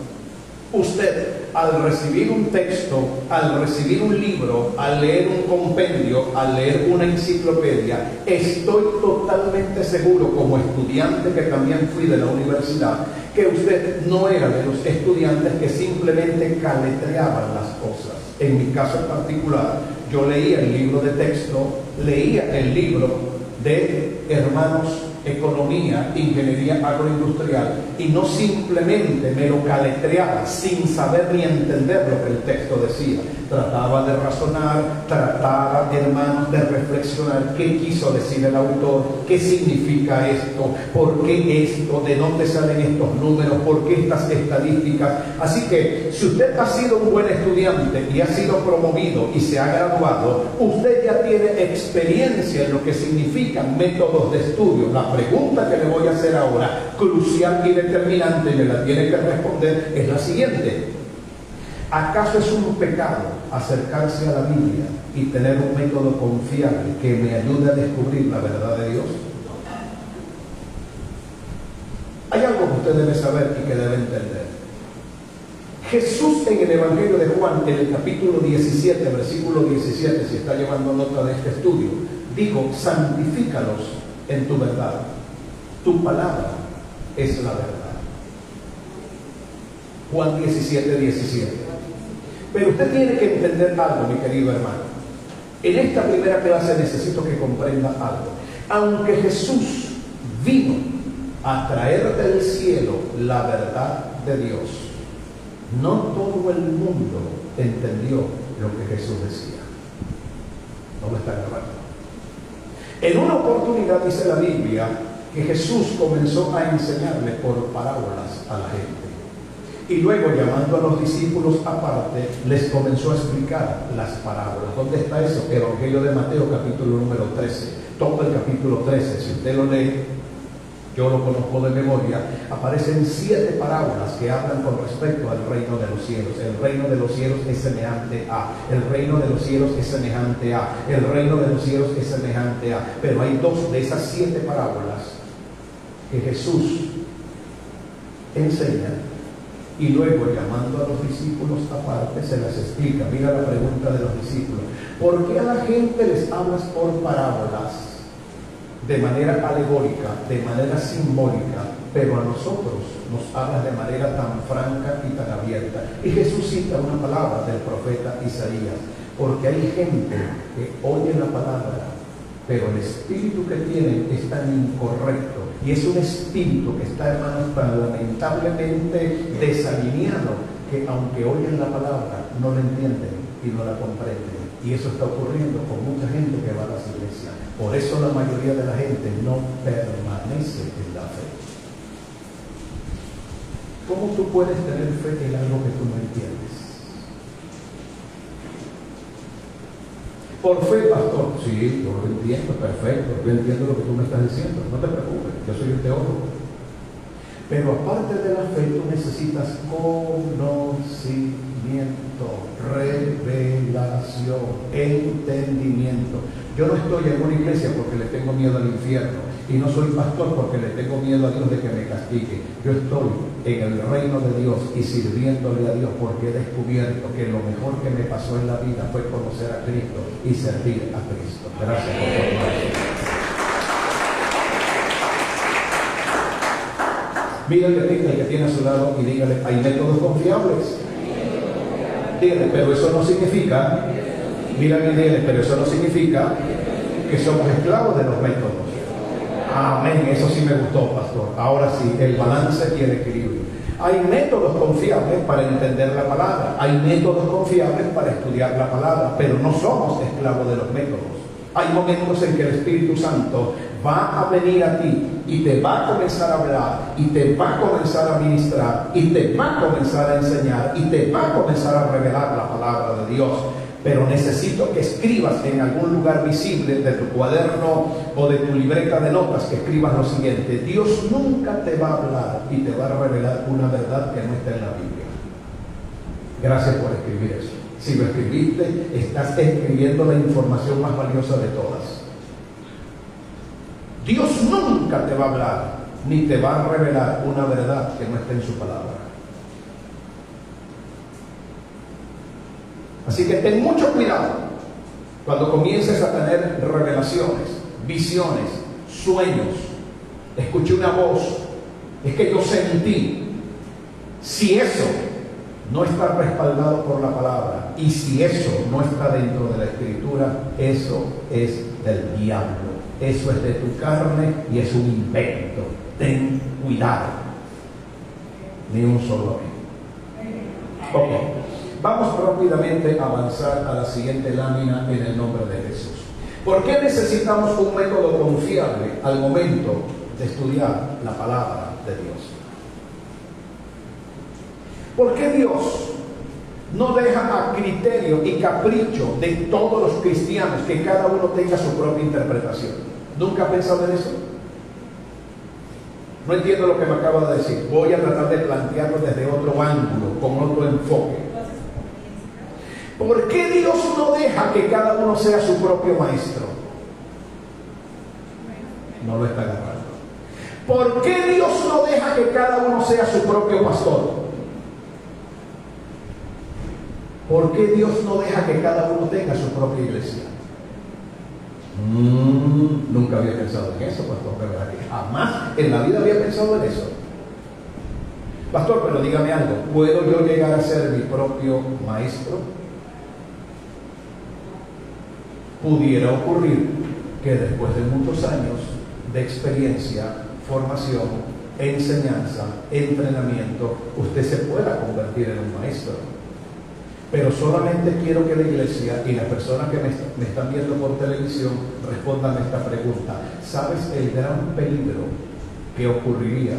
usted, al recibir un texto, al recibir un libro, al leer un compendio, al leer una enciclopedia, estoy totalmente seguro, como estudiante que también fui de la universidad, que usted no era de los estudiantes que simplemente caletreaban las cosas. En mi caso en particular, yo leía el libro de texto, leía el libro de hermanos economía, ingeniería agroindustrial, y no simplemente me lo caletreaba sin saber ni entender lo que el texto decía. Trataba de razonar, trataba, hermanos, de reflexionar qué quiso decir el autor, qué significa esto, por qué esto, de dónde salen estos números, por qué estas estadísticas. Así que si usted ha sido un buen estudiante y ha sido promovido y se ha graduado, usted ya tiene experiencia en lo que significan métodos de estudio. La pregunta que le voy a hacer ahora, crucial y determinante, y me la tiene que responder, es la siguiente: ¿acaso es un pecado acercarse a la Biblia y tener un método confiable que me ayude a descubrir la verdad de Dios? Hay algo que usted debe saber y que debe entender. Jesús en el Evangelio de Juan, en el capítulo 17, versículo 17, si está llevando nota de este estudio, dijo: santifícalos en tu verdad, tu palabra es la verdad. Juan 17, 17. Pero usted tiene que entender algo, mi querido hermano. En esta primera clase necesito que comprenda algo. Aunque Jesús vino a traer del cielo la verdad de Dios, no todo el mundo entendió lo que Jesús decía. No me está grabando. En una oportunidad dice la Biblia que Jesús comenzó a enseñarle por parábolas a la gente. Y luego, llamando a los discípulos aparte, les comenzó a explicar las parábolas. ¿Dónde está eso? Evangelio de Mateo, capítulo número 13. Todo el capítulo 13, si usted lo lee, yo lo conozco de memoria, aparecen 7 parábolas que hablan con respecto al reino de los cielos. El reino de los cielos es semejante a, el reino de los cielos es semejante a, el reino de los cielos es semejante a. Pero hay 2 de esas 7 parábolas que Jesús enseña y luego, llamando a los discípulos aparte, se las explica. Mira la pregunta de los discípulos: ¿por qué a la gente les hablas por parábolas? De manera alegórica, de manera simbólica, pero a nosotros nos hablas de manera tan franca y tan abierta. Y Jesús cita una palabra del profeta Isaías: porque hay gente que oye la palabra, pero el espíritu que tienen es tan incorrecto, y es un espíritu que está, hermanos, tan lamentablemente desalineado, que aunque oyen la palabra, no la entienden y no la comprenden. Y eso está ocurriendo con mucha gente que va a las iglesias. Por eso la mayoría de la gente no permanece en la fe. ¿Cómo tú puedes tener fe en algo que tú no entiendes? Por fe, pastor. Sí, yo lo entiendo, perfecto. Yo entiendo lo que tú me estás diciendo. No te preocupes, yo soy un teólogo. Pero aparte de la fe, tú necesitas conocimiento, revelación, entendimiento. Yo no estoy en una iglesia porque le tengo miedo al infierno. y no soy pastor porque le tengo miedo a Dios de que me castigue. Yo estoy en el reino de Dios y sirviéndole a Dios porque he descubierto que lo mejor que me pasó en la vida fue conocer a Cristo y servir a Cristo. Gracias por todo. Mira el que tiene a su lado y dígale, hay métodos confiables. Dígale, pero eso no significa, mírale y dígale, pero eso no significa que somos esclavos de los métodos. Amén, eso sí me gustó, pastor. Ahora sí, el balance tiene equilibrio. Hay métodos confiables para entender la palabra, hay métodos confiables para estudiar la palabra, pero no somos esclavos de los métodos. Hay momentos en que el Espíritu Santo va a venir a ti y te va a comenzar a hablar y te va a comenzar a ministrar y te va a comenzar a enseñar y te va a comenzar a revelar la palabra de Dios. Pero necesito que escribas en algún lugar visible de tu cuaderno o de tu libreta de notas, que escribas lo siguiente: Dios nunca te va a hablar y te va a revelar una verdad que no está en la Biblia. Gracias por escribir eso. Si lo escribiste, estás escribiendo la información más valiosa de todas. Dios nunca te va a hablar ni te va a revelar una verdad que no esté en su palabra. Así que ten mucho cuidado cuando comiences a tener revelaciones, visiones, sueños. Escuché una voz, es que yo sentí. Si eso no está respaldado por la palabra y si eso no está dentro de la Escritura, eso es del diablo, eso es de tu carne y es un invento. Ten cuidado. Ni un solo amén. Ok, vamos rápidamente a avanzar a la siguiente lámina en el nombre de Jesús. ¿Por qué necesitamos un método confiable al momento de estudiar la palabra de Dios? ¿Por qué Dios no deja a criterio y capricho de todos los cristianos que cada uno tenga su propia interpretación? ¿Nunca ha pensado en eso? No entiendo lo que me acaba de decir. Voy a tratar de plantearlo desde otro ángulo, con otro enfoque. ¿Por qué Dios no deja que cada uno sea su propio maestro? No lo está agarrando. ¿Por qué Dios no deja que cada uno sea su propio pastor? ¿Por qué Dios no deja que cada uno tenga su propia iglesia? Nunca había pensado en eso, pastor, ¿verdad? Jamás en la vida había pensado en eso. Pastor, pero dígame algo, ¿puedo yo llegar a ser mi propio maestro? Pudiera ocurrir que después de muchos años de experiencia, formación, enseñanza, entrenamiento, usted se pueda convertir en un maestro. Pero solamente quiero que la iglesia y las personas que me están viendo por televisión respondan a esta pregunta. ¿Sabes el gran peligro que ocurriría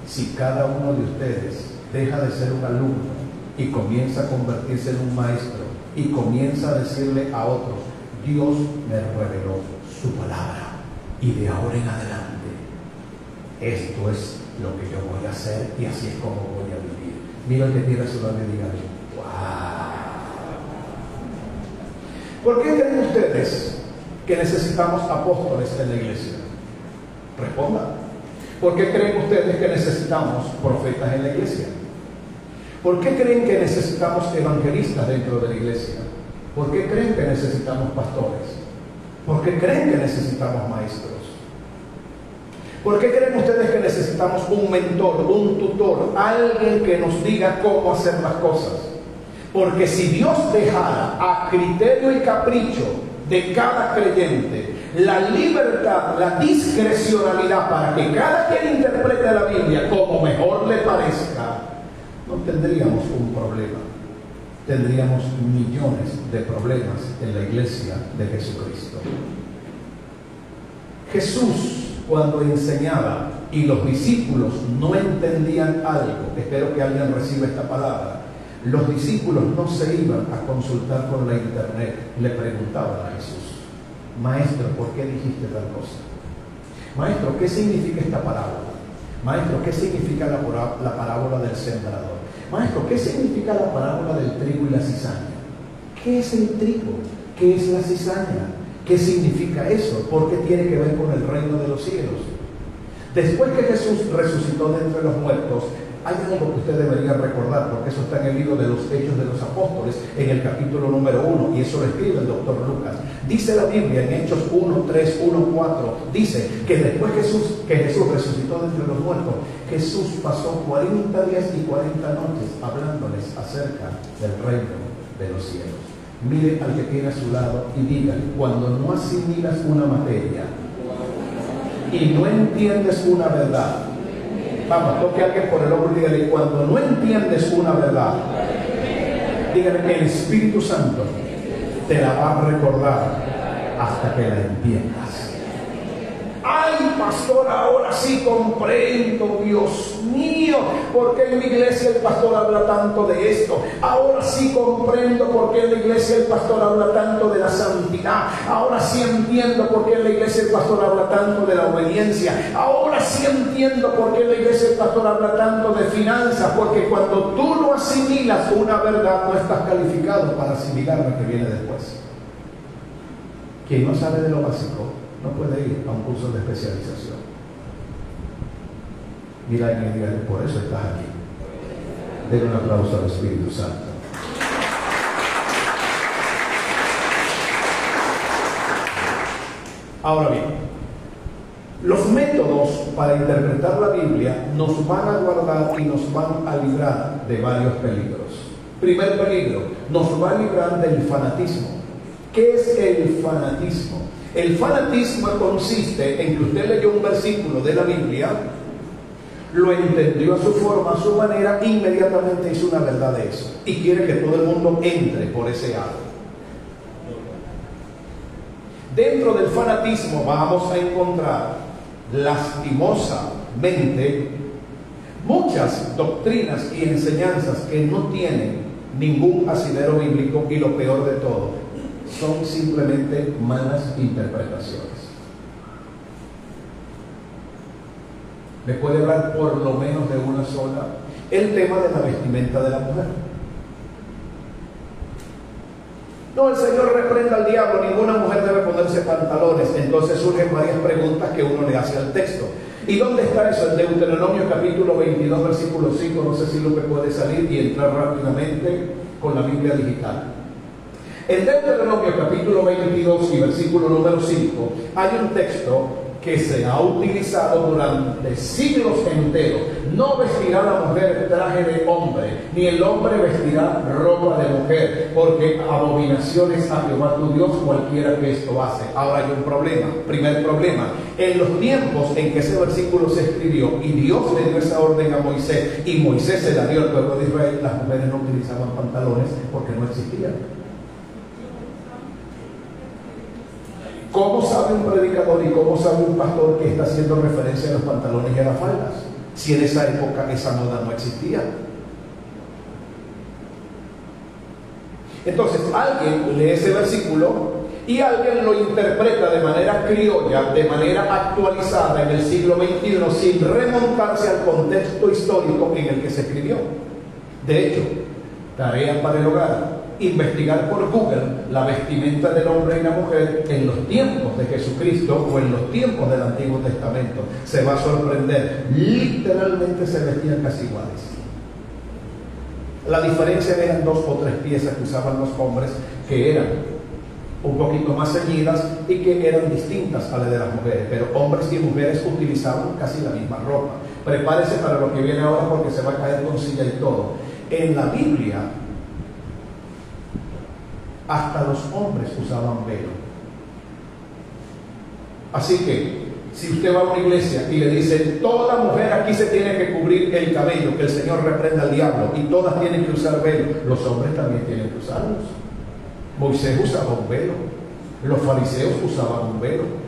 si cada uno de ustedes deja de ser un alumno y comienza a convertirse en un maestro y comienza a decirle a otros: Dios me reveló su palabra y de ahora en adelante esto es lo que yo voy a hacer y así es como voy a vivir? Mira el que tiene a su lado y dígale: ¡wow! ¿Por qué creen ustedes que necesitamos apóstoles en la iglesia? Respondan. ¿Por qué creen ustedes que necesitamos profetas en la iglesia? ¿Por qué creen que necesitamos evangelistas dentro de la iglesia? ¿Por qué creen que necesitamos pastores? ¿Por qué creen que necesitamos maestros? ¿Por qué creen ustedes que necesitamos un mentor, un tutor, alguien que nos diga cómo hacer las cosas? Porque si Dios dejara a criterio y capricho de cada creyente la libertad, la discrecionalidad para que cada quien interprete la Biblia como mejor le parezca, no tendríamos un problema. Tendríamos millones de problemas en la iglesia de Jesucristo. Jesús, cuando enseñaba y los discípulos no entendían algo, espero que alguien reciba esta palabra, los discípulos no se iban a consultar por la internet, le preguntaban a Jesús: Maestro, ¿por qué dijiste tal cosa? Maestro, ¿qué significa esta parábola? Maestro, ¿qué significa la parábola del sembrador? Maestro, ¿qué significa la parábola del trigo y la cizaña? ¿Qué es el trigo? ¿Qué es la cizaña? ¿Qué significa eso? ¿Por qué tiene que ver con el reino de los cielos? Después que Jesús resucitó de entre los muertos, hay algo que usted debería recordar, porque eso está en el libro de los Hechos de los Apóstoles, en el capítulo número 1, y eso lo escribe el doctor Lucas. Dice la Biblia en Hechos 1, 3, 1, 4, dice que después que Jesús resucitó de entre los muertos, Jesús pasó 40 días y 40 noches hablándoles acerca del reino de los cielos. Mire al que tiene a su lado y diga: cuando no asimilas una materia y no entiendes una verdad, vamos, toque a alguien por el hombro y dígale: cuando no entiendes una verdad, dígale, el Espíritu Santo te la va a recordar hasta que la entiendas. Ay, pastor, ahora sí comprendo, Dios mío, por qué en mi iglesia el pastor habla tanto de esto. Ahora sí comprendo por qué en la iglesia el pastor habla tanto de la santidad. Ahora sí entiendo por qué en la iglesia el pastor habla tanto de la obediencia. Ahora sí entiendo por qué en la iglesia el pastor habla tanto de finanzas. Porque cuando tú no asimilas una verdad, no estás calificado para asimilar lo que viene después. Quien no sabe de lo básico no puede ir a un curso de especialización. Mira y dígale: por eso estás aquí. Denle un aplauso al Espíritu Santo. Ahora bien, los métodos para interpretar la Biblia nos van a guardar y nos van a librar de varios peligros. Primer peligro, nos va a librar del fanatismo. ¿Qué es el fanatismo? El fanatismo consiste en que usted leyó un versículo de la Biblia, lo entendió a su forma, a su manera, inmediatamente hizo una verdad de eso y quiere que todo el mundo entre por ese lado. Dentro del fanatismo vamos a encontrar lastimosamente muchas doctrinas y enseñanzas que no tienen ningún asidero bíblico, y lo peor de todo, son simplemente malas interpretaciones. ¿Me puede hablar por lo menos de una sola? El tema de la vestimenta de la mujer. No, el Señor reprenda al diablo, ninguna mujer debe ponerse pantalones. Entonces surgen varias preguntas que uno le hace al texto. ¿Y dónde está eso? En Deuteronomio capítulo 22, versículo 5, no sé si Lupe puede salir y entrar rápidamente con la Biblia digital. En Deuteronomio capítulo 22 y versículo número 5 hay un texto que se ha utilizado durante siglos enteros. No vestirá la mujer traje de hombre, ni el hombre vestirá ropa de mujer, porque abominaciones a Jehová tu Dios cualquiera que esto hace. Ahora hay un problema. Primer problema: en los tiempos en que ese versículo se escribió y Dios le dio esa orden a Moisés y Moisés se la dio al pueblo de Israel, las mujeres no utilizaban pantalones porque no existían. ¿Cómo sabe un predicador y cómo sabe un pastor que está haciendo referencia a los pantalones y a las faldas, si en esa época esa moda no existía? Entonces alguien lee ese versículo y alguien lo interpreta de manera criolla, de manera actualizada en el siglo XXI, sin remontarse al contexto histórico en el que se escribió. De hecho, tarea para el hogar: investigar por Google la vestimenta del hombre y la mujer en los tiempos de Jesucristo o en los tiempos del Antiguo Testamento. Se va a sorprender, literalmente se vestían casi iguales. La diferencia eran 2 o 3 piezas que usaban los hombres, que eran un poquito más ceñidas y que eran distintas a las de las mujeres, pero hombres y mujeres utilizaban casi la misma ropa. Prepárese para lo que viene ahora, porque se va a caer con silla y todo. En la Biblia hasta los hombres usaban velo. Así que si usted va a una iglesia y le dicen: toda mujer aquí se tiene que cubrir el cabello, que el Señor reprenda al diablo, y todas tienen que usar velo, los hombres también tienen que usarlos. Moisés usaba un velo, los fariseos usaban un velo.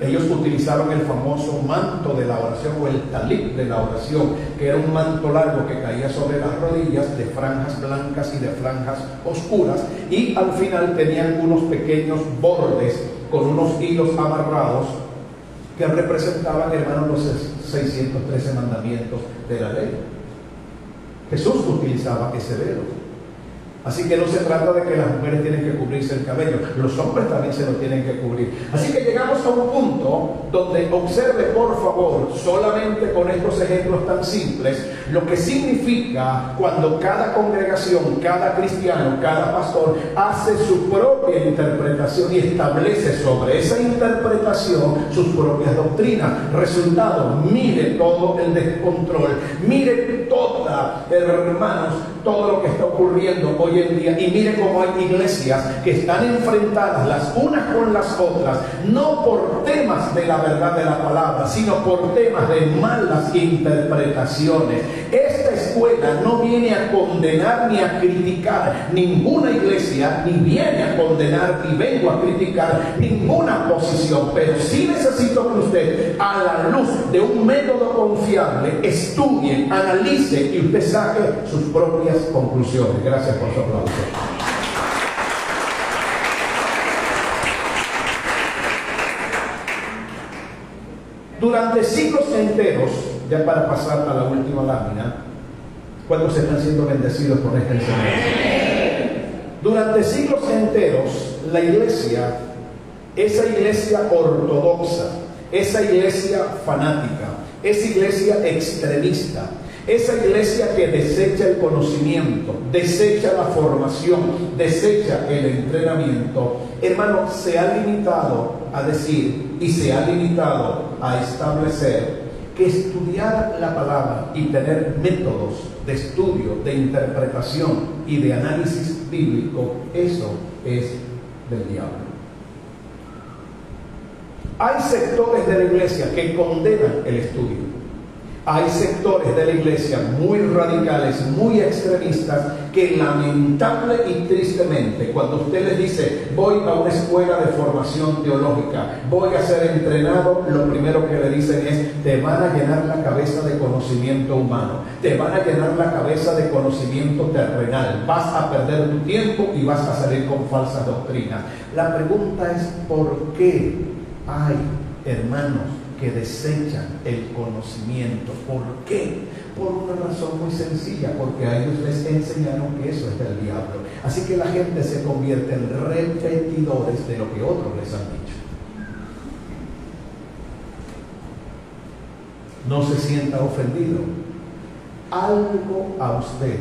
Ellos utilizaban el famoso manto de la oración, o el talit de la oración, que era un manto largo que caía sobre las rodillas, de franjas blancas y de franjas oscuras, y al final tenían unos pequeños bordes con unos hilos amarrados que representaban, hermanos, los 613 mandamientos de la ley. Jesús utilizaba ese velo. Así que no se trata de que las mujeres tienen que cubrirse el cabello, los hombres también se lo tienen que cubrir. Así que llegamos a un punto donde observe, por favor, solamente con estos ejemplos tan simples, lo que significa cuando cada congregación, cada cristiano, cada pastor hace su propia interpretación y establece sobre esa interpretación sus propias doctrinas. Resultado, mire todo el descontrol, mire toda, hermanos, todo lo que está ocurriendo hoy en día, y mire cómo hay iglesias que están enfrentadas las unas con las otras, no por temas de la verdad de la palabra, sino por temas de malas interpretaciones. Esta escuela no viene a condenar ni a criticar ninguna iglesia, ni viene a condenar ni vengo a criticar ninguna posición, pero sí necesito que usted, a la luz de un método confiable, estudie, analice y usted saque sus propias conclusiones. Gracias por su aplauso. Durante siglos enteros, ya para pasar a la última lámina, ¿cuántos están siendo bendecidos por esta enseñanza? Durante siglos enteros, la iglesia, esa iglesia ortodoxa, esa iglesia fanática, esa iglesia extremista, esa iglesia que desecha el conocimiento, desecha la formación, desecha el entrenamiento, hermano, se ha limitado a decir y se ha limitado a establecer que estudiar la palabra y tener métodos de estudio, de interpretación y de análisis bíblico, eso es del diablo. Hay sectores de la iglesia que condenan el estudio. Hay sectores de la iglesia muy radicales, muy extremistas, que lamentable y tristemente, cuando usted les dice, voy a una escuela de formación teológica, voy a ser entrenado, lo primero que le dicen es, te van a llenar la cabeza de conocimiento humano, te van a llenar la cabeza de conocimiento terrenal, vas a perder tu tiempo y vas a salir con falsas doctrinas. La pregunta es, ¿por qué hay hermanos que desechan el conocimiento? ¿Por qué? Por una razón muy sencilla, porque a ellos les enseñaron que eso es del diablo. Así que la gente se convierte en repetidores de lo que otros les han dicho. No se sienta ofendido. Algo a usted,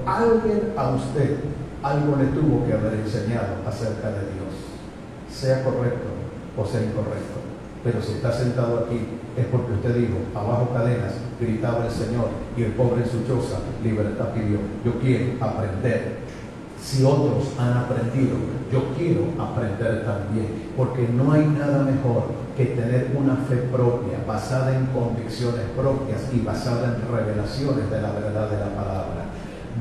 alguien a usted, algo le tuvo que haber enseñado acerca de Dios, sea correcto o sea incorrecto. Pero si está sentado aquí es porque usted dijo, abajo cadenas, gritaba el Señor, y el pobre en su choza libertad pidió. Yo quiero aprender. Si otros han aprendido, yo quiero aprender también, porque no hay nada mejor que tener una fe propia, basada en convicciones propias y basada en revelaciones de la verdad de la palabra.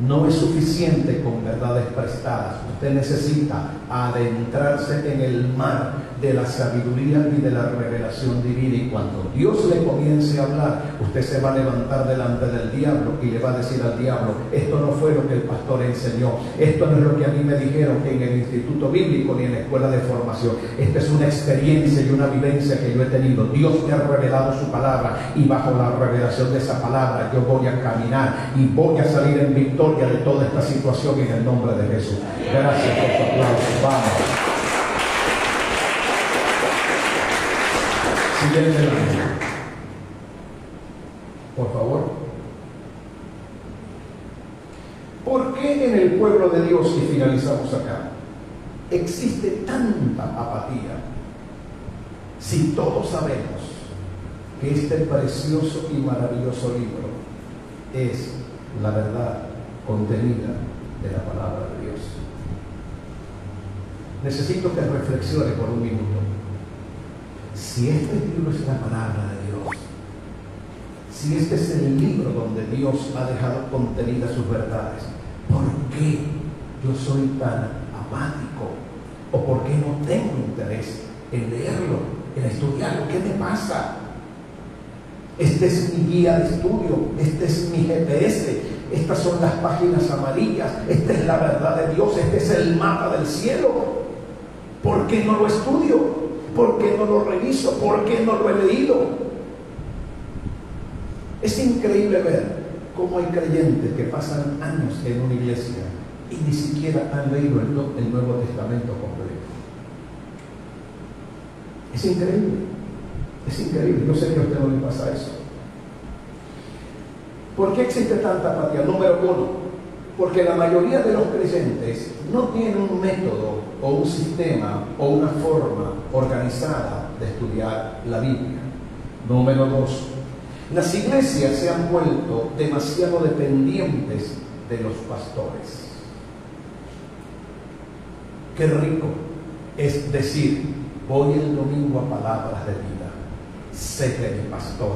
No es suficiente con verdades prestadas. Usted necesita adentrarse en el mar de la sabiduría y de la revelación divina, y cuando Dios le comience a hablar, usted se va a levantar delante del diablo y le va a decir al diablo, esto no fue lo que el pastor enseñó, esto no es lo que a mí me dijeron en el instituto bíblico ni en la escuela de formación, esta es una experiencia y una vivencia que yo he tenido. Dios me ha revelado su palabra, y bajo la revelación de esa palabra yo voy a caminar y voy a salir en victoria de toda esta situación en el nombre de Jesús. Gracias por su aplauso. Vamos. Siguiente lámina, por favor. ¿Por qué en el pueblo de Dios, y finalizamos acá, existe tanta apatía si todos sabemos que este precioso y maravilloso libro es la verdad contenida de la palabra de Dios? Necesito que reflexione por un minuto. Si este libro es la palabra de Dios, si este es el libro donde Dios ha dejado contenidas sus verdades, ¿por qué yo soy tan apático? ¿O por qué no tengo interés en leerlo, en estudiarlo? ¿Qué me pasa? Este es mi guía de estudio, este es mi GPS, estas son las páginas amarillas, esta es la verdad de Dios, este es el mapa del cielo. ¿Por qué no lo estudio? ¿Por qué no lo reviso? ¿Por qué no lo he leído? Es increíble ver ¿Cómo hay creyentes que pasan años en una iglesia y ni siquiera han leído el Nuevo Testamento completo? Es increíble, es increíble. Yo sé que a usted no le pasa eso. ¿Por qué existe tanta apatía? Número uno, porque la mayoría de los creyentes no tienen un método o un sistema o una forma organizada de estudiar la Biblia. Número dos, las iglesias se han vuelto demasiado dependientes de los pastores. Qué rico es decir, voy el domingo a palabras de vida. Sé que mi pastor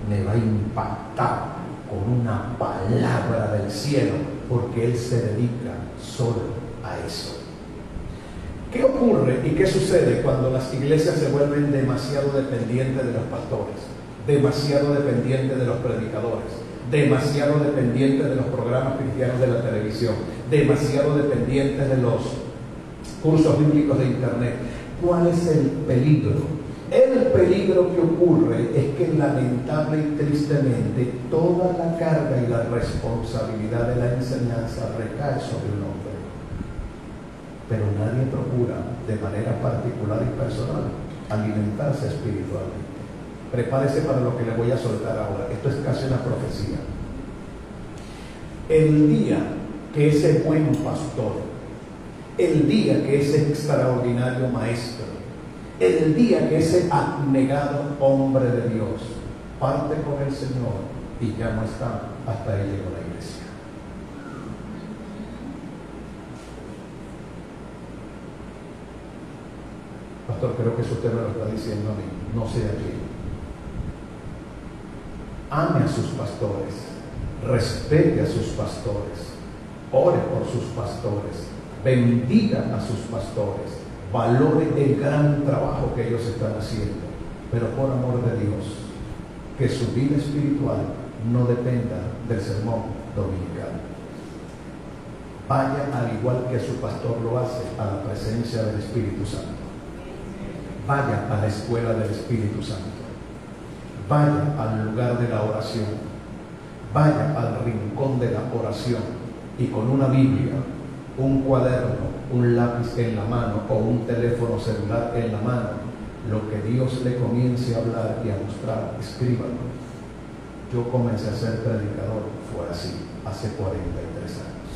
me va a impactar con una palabra del cielo, porque él se dedica solo a eso. ¿Qué ocurre y qué sucede cuando las iglesias se vuelven demasiado dependientes de los pastores, demasiado dependientes de los predicadores, demasiado dependientes de los programas cristianos de la televisión, demasiado dependientes de los cursos bíblicos de internet? ¿Cuál es el peligro? El peligro que ocurre es que lamentable y tristemente toda la carga y la responsabilidad de la enseñanza recae sobre un hombre. Pero nadie procura de manera particular y personal alimentarse espiritualmente. Prepárese para lo que le voy a soltar ahora. Esto es casi una profecía. El día que ese buen pastor, el día que ese extraordinario maestro, el día que ese abnegado hombre de Dios parte con el Señor y ya no está, hasta ahí llegó la iglesia. Pastor, creo que eso usted me lo está diciendo a mí, no sé a quién. Ame a sus pastores, respete a sus pastores, ore por sus pastores, bendiga a sus pastores, valore el gran trabajo que ellos están haciendo, pero por amor de Dios, que su vida espiritual no dependa del sermón dominical. Vaya, al igual que su pastor lo hace, a la presencia del Espíritu Santo. Vaya a la escuela del Espíritu Santo. Vaya al lugar de la oración. Vaya al rincón de la oración y con una Biblia, un cuaderno, un lápiz en la mano o un teléfono celular en la mano, lo que Dios le comience a hablar y a mostrar, escríbalo. Yo comencé a ser predicador, fue así, hace 43 años.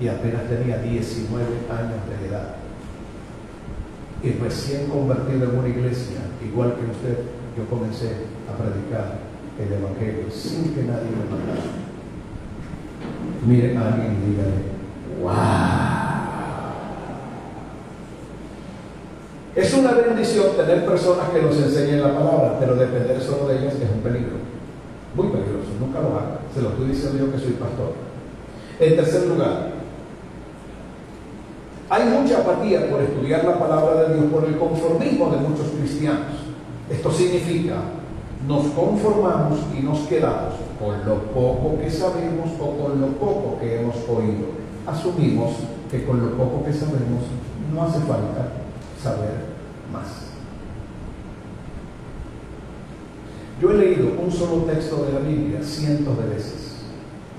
Y apenas tenía 19 años de edad. Y recién convertido en una iglesia, igual que usted, yo comencé a predicar el Evangelio sin que nadie me mandara. Mire a alguien y dígale, ¡wow! Es una bendición tener personas que nos enseñen la palabra, pero depender solo de ellas es un peligro. Muy peligroso, nunca lo haga. Se lo estoy diciendo yo que soy pastor. En tercer lugar, hay mucha apatía por estudiar la palabra de Dios, por el conformismo de muchos cristianos. Esto significa, nos conformamos y nos quedamos con lo poco que sabemos o con lo poco que hemos oído. Asumimos que con lo poco que sabemos no hace falta saber más. Yo he leído un solo texto de la Biblia cientos de veces.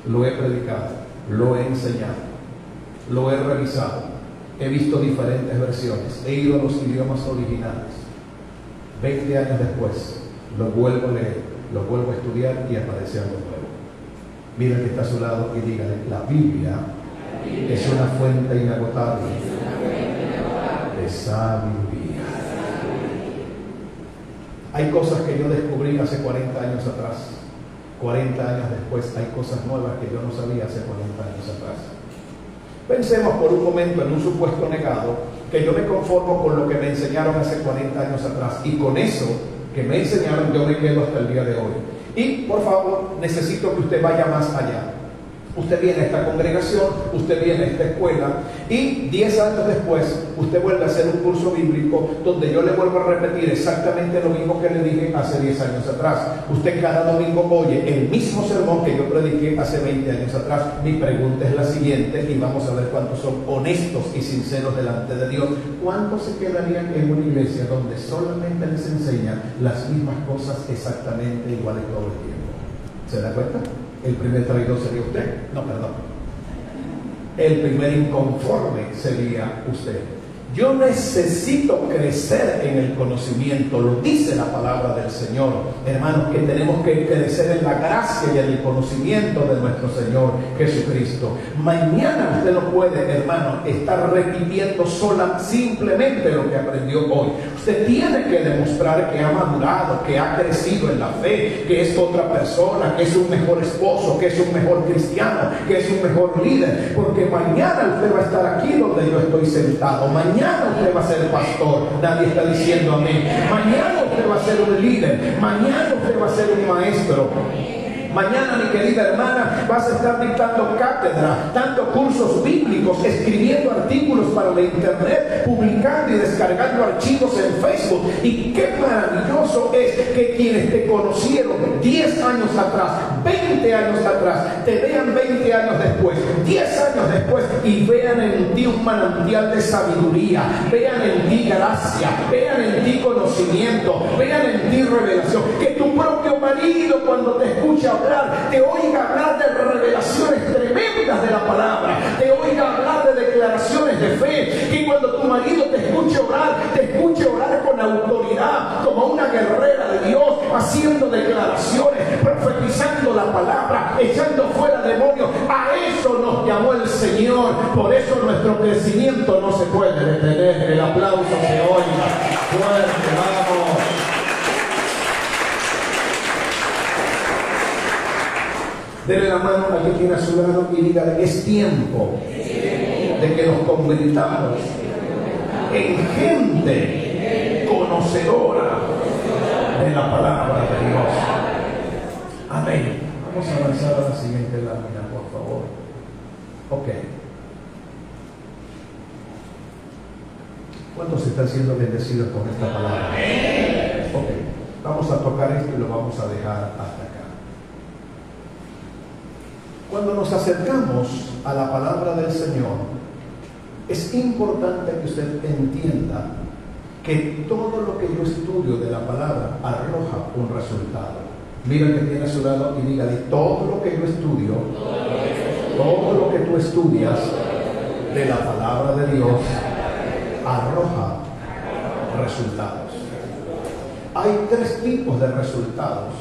Lo he predicado, lo he enseñado, lo he revisado. He visto diferentes versiones, he ido a los idiomas originales. 20 años después, lo vuelvo a leer, lo vuelvo a estudiar y aparece algo nuevo. Mira que está a su lado y dígale, la Biblia es una fuente inagotable de sabiduría. Hay cosas que yo descubrí hace 40 años atrás. 40 años después hay cosas nuevas que yo no sabía hace 40 años atrás. Pensemos por un momento en un supuesto negado, que yo me conformo con lo que me enseñaron hace 40 años atrás y con eso que me enseñaron yo me quedo hasta el día de hoy. Y por favor, necesito que usted vaya más allá. Usted viene a esta congregación, usted viene a esta escuela y 10 años después usted vuelve a hacer un curso bíblico donde yo le vuelvo a repetir exactamente lo mismo que le dije hace 10 años atrás. Usted cada domingo oye el mismo sermón que yo prediqué hace 20 años atrás. Mi pregunta es la siguiente y vamos a ver cuántos son honestos y sinceros delante de Dios. ¿Cuántos se quedarían en una iglesia donde solamente les enseñan las mismas cosas exactamente iguales todo el tiempo? ¿Se da cuenta? El primer traidor sería usted. No, perdón. El primer inconforme sería usted. Yo necesito crecer en el conocimiento, lo dice la palabra del Señor. Hermanos, que tenemos que crecer en la gracia y en el conocimiento de nuestro Señor Jesucristo. Mañana usted no puede, hermano, estar repitiendo simplemente lo que aprendió hoy. Usted tiene que demostrar que ha madurado, que ha crecido en la fe, que es otra persona, que es un mejor esposo, que es un mejor cristiano, que es un mejor líder. Porque mañana usted va a estar aquí donde yo estoy sentado. Mañana usted va a ser pastor. Nadie está diciendo amén. Mañana usted va a ser un líder. Mañana usted va a ser un maestro. Mañana, mi querida hermana, vas a estar dictando cátedra, dando cursos bíblicos, escribiendo artículos para la internet, publicando y descargando archivos en Facebook. Y qué maravilloso es que quienes te conocieron 10 años atrás, 20 años atrás, te vean 20 años después, 10 años después, y vean en ti un manantial de sabiduría, vean en ti gracia, vean en ti conocimiento, vean en ti revelación. Que tu propio marido, cuando te escucha hablar, te oiga hablar de revelaciones tremendas de la palabra, te oiga hablar de declaraciones de fe. Que cuando tu marido te escuche orar con autoridad, como una guerrera de Dios, haciendo declaraciones, profetizando la palabra, echando fuera demonios. A eso nos llamó el Señor. Por eso nuestro crecimiento no se puede detener. El aplauso se oiga fuerte, vamos. Dele la mano a quien tiene a su lado y dígale: es tiempo de que nos convirtamos en gente conocedora de la palabra de Dios. Amén. Vamos a avanzar a la siguiente lámina, por favor. Ok. ¿Cuántos están siendo bendecidos con esta palabra? Ok. Vamos a tocar esto y lo vamos a dejar hasta acá. Cuando nos acercamos a la palabra del Señor, es importante que usted entienda que todo lo que yo estudio de la palabra arroja un resultado. Mira que tiene a su lado y dígale: todo lo que yo estudio, todo lo que tú estudias de la palabra de Dios arroja resultados. Hay 3 tipos de resultados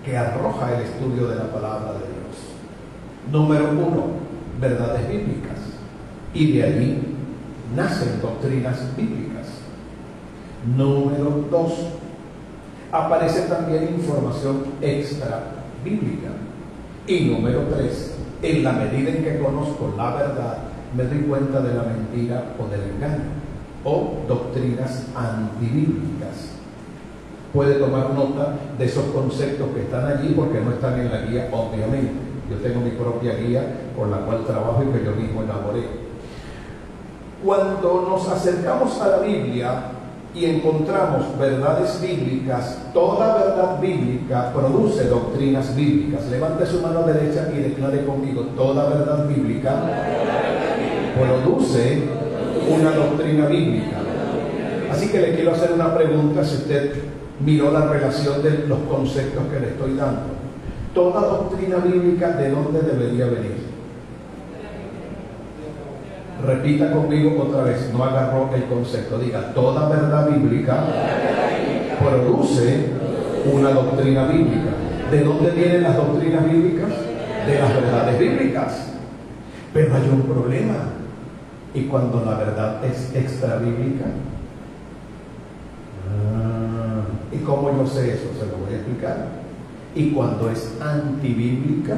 que arroja el estudio de la palabra de Dios. Número 1, verdades bíblicas. Y de allí nacen doctrinas bíblicas. Número 2, aparece también información extra bíblica. Y número 3, en la medida en que conozco la verdad, me doy cuenta de la mentira o del engaño, o doctrinas antibíblicas. Puede tomar nota de esos conceptos que están allí, porque no están en la guía, obviamente. Yo tengo mi propia guía con la cual trabajo y que yo mismo elaboré. Cuando nos acercamos a la Biblia y encontramos verdades bíblicas, toda verdad bíblica produce doctrinas bíblicas. Levante su mano derecha y declare conmigo: toda verdad bíblica produce una doctrina bíblica. Así que le quiero hacer una pregunta, si usted miró la relación de los conceptos que le estoy dando. Toda doctrina bíblica, ¿de dónde debería venir? Repita conmigo otra vez, no agarró el concepto. Diga: toda verdad bíblica produce una doctrina bíblica. ¿De dónde vienen las doctrinas bíblicas? De las verdades bíblicas. Pero hay un problema. ¿Y cuando la verdad es extra bíblica? ¿Y cómo yo sé eso? Se lo voy a explicar. ¿Y cuando es antibíblica?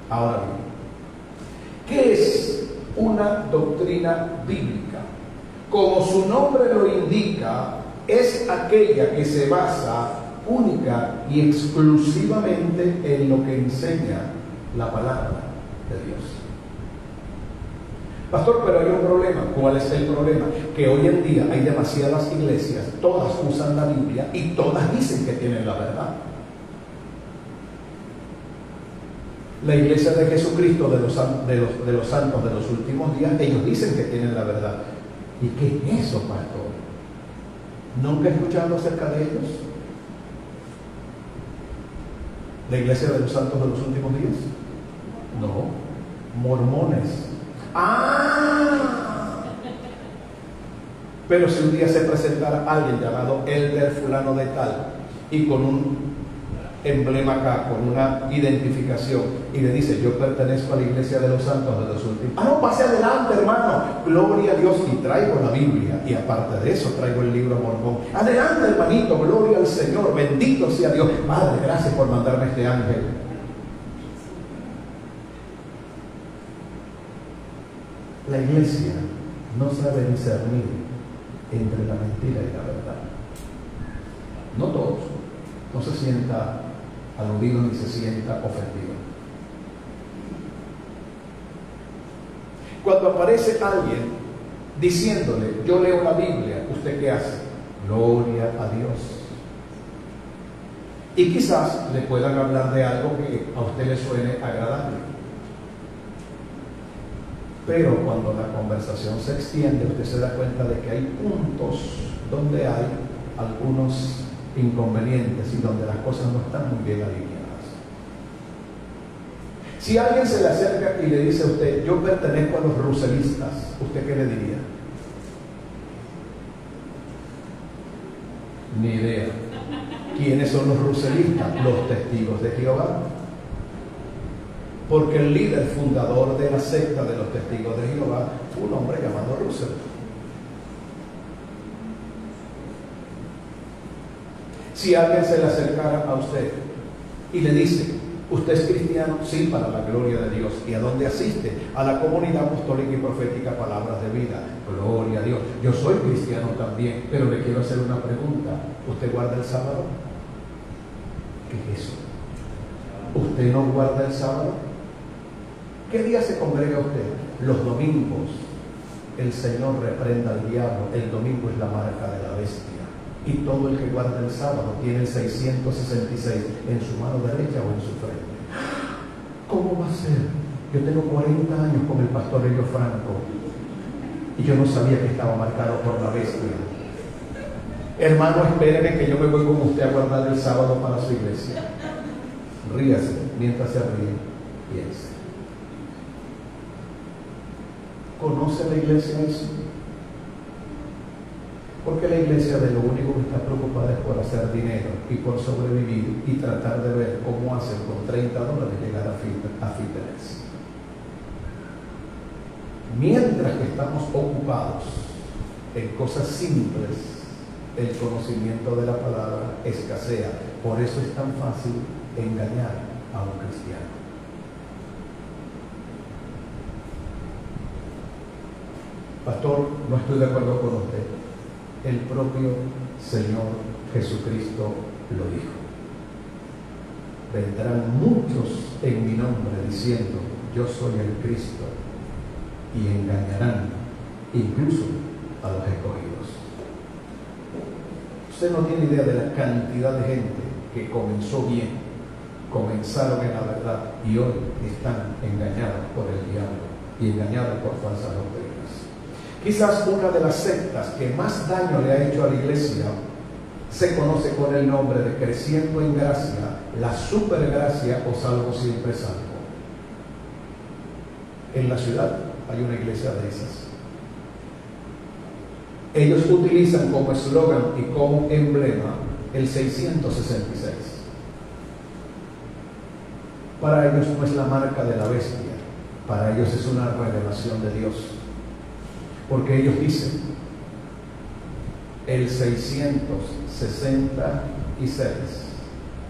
Ahora bien, ¿qué es una doctrina bíblica? Como su nombre lo indica, es aquella que se basa única y exclusivamente en lo que enseña la palabra de Dios. Pastor, pero hay un problema. ¿Cuál es el problema? Que hoy en día hay demasiadas iglesias, todas usan la Biblia y todas dicen que tienen la verdad. La iglesia de Jesucristo de los santos de los últimos días, ellos dicen que tienen la verdad. ¿Y qué es eso, pastor? ¿Nunca he escuchado acerca de ellos? ¿La iglesia de los santos de los últimos días? No, mormones. ¡Ah! Pero si un día se presentara alguien llamado Elder fulano de tal y con un emblema acá, con una identificación, y le dice: yo pertenezco a la iglesia de los santos de los últimos. No, pase adelante, hermano, gloria a Dios, y traigo la Biblia, y aparte de eso traigo el libro Mormón. Adelante, hermanito, gloria al Señor, bendito sea Dios. Padre, gracias por mandarme este ángel. La iglesia no sabe discernir entre la mentira y la verdad. No todos. No se sienta aludido ni se sienta ofendido. Cuando aparece alguien diciéndole: yo leo la Biblia, ¿usted qué hace? Gloria a Dios. Y quizás le puedan hablar de algo que a usted le suene agradable. Pero cuando la conversación se extiende, usted se da cuenta de que hay puntos donde hay algunos inconvenientes y donde las cosas no están muy bien alineadas. Si alguien se le acerca y le dice a usted: yo pertenezco a los ruselistas, ¿usted qué le diría? Ni idea. ¿Quiénes son los ruselistas? Los testigos de Jehová. Porque el líder fundador de la secta de los testigos de Jehová fue un hombre llamado Russell. Si alguien se le acercara a usted y le dice: ¿usted es cristiano? Sí, para la gloria de Dios. ¿Y a dónde asiste? A la Comunidad Apostólica y Profética Palabras de Vida. Gloria a Dios. Yo soy cristiano también, pero le quiero hacer una pregunta. ¿Usted guarda el sábado? ¿Qué es eso? ¿Usted no guarda el sábado? ¿Qué día se congrega usted? Los domingos. El Señor reprenda al diablo. El domingo es la marca de la bestia. Y todo el que guarda el sábado tiene el 666 en su mano derecha o en su frente. ¿Cómo va a ser? Yo tengo 40 años con el pastor Elio Franco y yo no sabía que estaba marcado por la bestia. Hermano, espéreme que yo me voy con usted a guardar el sábado para su iglesia. Ríase mientras se ríe. Piense. ¿Conoce la iglesia eso? Porque la iglesia de lo único que está preocupada es por hacer dinero y por sobrevivir y tratar de ver cómo hacen con $30 llegar a fitness. Mientras que estamos ocupados en cosas simples, el conocimiento de la palabra escasea. Por eso es tan fácil engañar a un cristiano. Pastor, no estoy de acuerdo con usted. El propio Señor Jesucristo lo dijo: vendrán muchos en mi nombre diciendo: yo soy el Cristo, y engañarán incluso a los escogidos. Usted no tiene idea de la cantidad de gente que comenzó bien, comenzaron en la verdad y hoy están engañados por el diablo y engañados por falsas doctrinas. Quizás una de las sectas que más daño le ha hecho a la iglesia se conoce con el nombre de Creciendo en Gracia, la Supergracia o Salvo Siempre Salvo. En la ciudad hay una iglesia de esas. Ellos utilizan como eslogan y como emblema el 666. Para ellos no es la marca de la bestia, para ellos es una revelación de Dios. Porque ellos dicen: el 666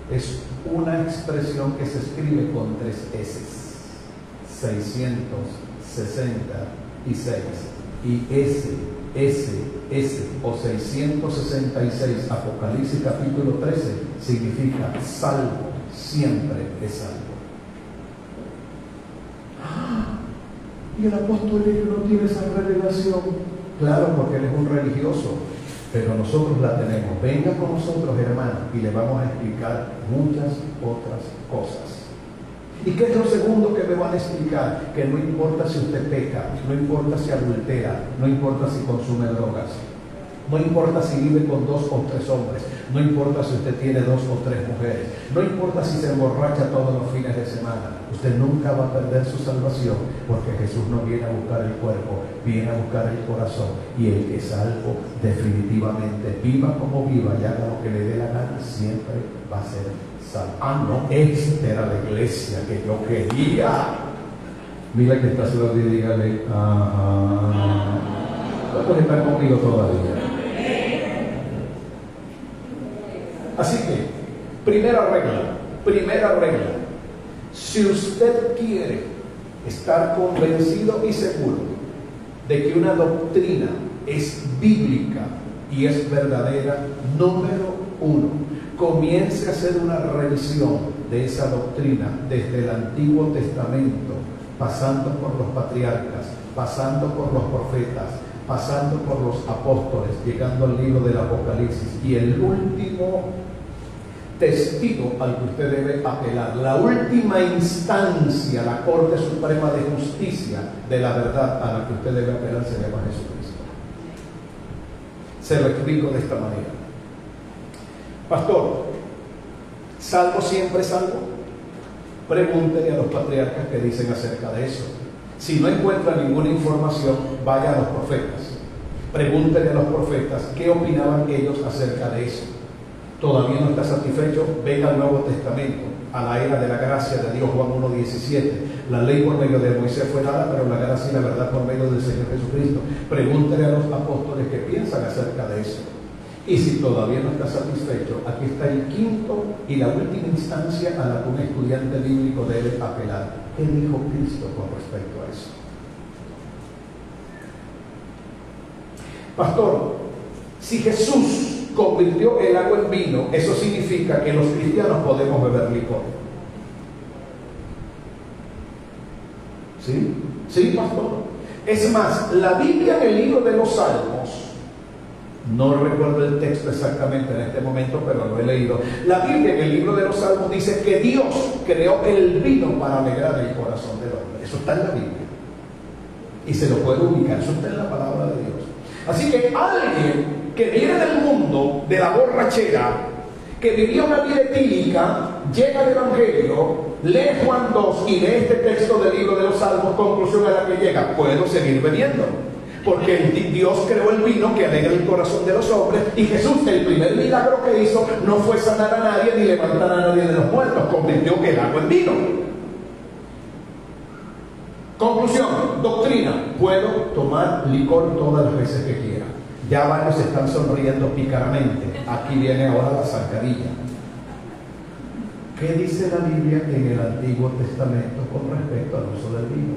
es una expresión que se escribe con 3 S. 666. Y S o 666, Apocalipsis capítulo 13, significa salvo, siempre es salvo. Y el apóstol no tiene esa revelación. Claro, porque él es un religioso, pero nosotros la tenemos. Venga con nosotros, hermano, y le vamos a explicar muchas otras cosas. ¿Y qué es lo segundo que me van a explicar? Que no importa si usted peca, no importa si adultera, no importa si consume drogas. No importa si vive con 2 o 3 hombres, no importa si usted tiene 2 o 3 mujeres, no importa si se emborracha todos los fines de semana, usted nunca va a perder su salvación, porque Jesús no viene a buscar el cuerpo, viene a buscar el corazón. Y el que es salvo, definitivamente, viva como viva y haga lo que le dé la gana, siempre va a ser salvo. Ah, no, esta era la iglesia que yo quería. Mira que está solo y dígale, ¿cuántos están conmigo todavía? Así que, primera regla, si usted quiere estar convencido y seguro de que una doctrina es bíblica y es verdadera, número 1, comience a hacer una revisión de esa doctrina desde el Antiguo Testamento, pasando por los patriarcas, pasando por los profetas, pasando por los apóstoles, llegando al libro del Apocalipsis, y el último testigo al que usted debe apelar, la última instancia, la Corte Suprema de Justicia de la verdad a la que usted debe apelar, se llama Jesucristo. Se lo explico de esta manera. Pastor, ¿salvo siempre salvo? Pregúntele a los patriarcas qué dicen acerca de eso. Si no encuentra ninguna información, vaya a los profetas. Pregúntele a los profetas qué opinaban ellos acerca de eso. Todavía no está satisfecho, venga al Nuevo Testamento, a la era de la gracia de Dios, Juan 1:17. La ley por medio de Moisés fue dada, pero la gracia y la verdad por medio del Señor Jesucristo. Pregúntele a los apóstoles qué piensan acerca de eso. Y si todavía no está satisfecho, aquí está el quinto y la última instancia a la que un estudiante bíblico debe apelar. ¿Qué dijo Cristo con respecto a eso? Pastor, si Jesús convirtió el agua en vino, eso significa que los cristianos podemos beber licor. ¿Sí? ¿Sí, pastor? Es más, la Biblia en el libro de los Salmos, no recuerdo el texto exactamente en este momento, pero lo he leído. La Biblia en el libro de los Salmos dice que Dios creó el vino para alegrar el corazón del hombre. Eso está en la Biblia. Y se lo puede ubicar, eso está en la palabra de Dios. Así que alguien que viene del mundo de la borrachera, que vivía una vida etílica, llega al Evangelio, lee Juan 2 y lee este texto del libro de los Salmos, conclusión a la que llega: puedo seguir bebiendo, porque Dios creó el vino que alegra el corazón de los hombres, y Jesús, el primer milagro que hizo no fue sanar a nadie ni levantar a nadie de los muertos, convirtió el agua en vino. Conclusión, doctrina: puedo tomar licor todas las veces que quiera. Ya varios están sonriendo pícaramente. Aquí viene ahora la zancadilla. ¿Qué dice la Biblia en el Antiguo Testamento con respecto al uso del vino?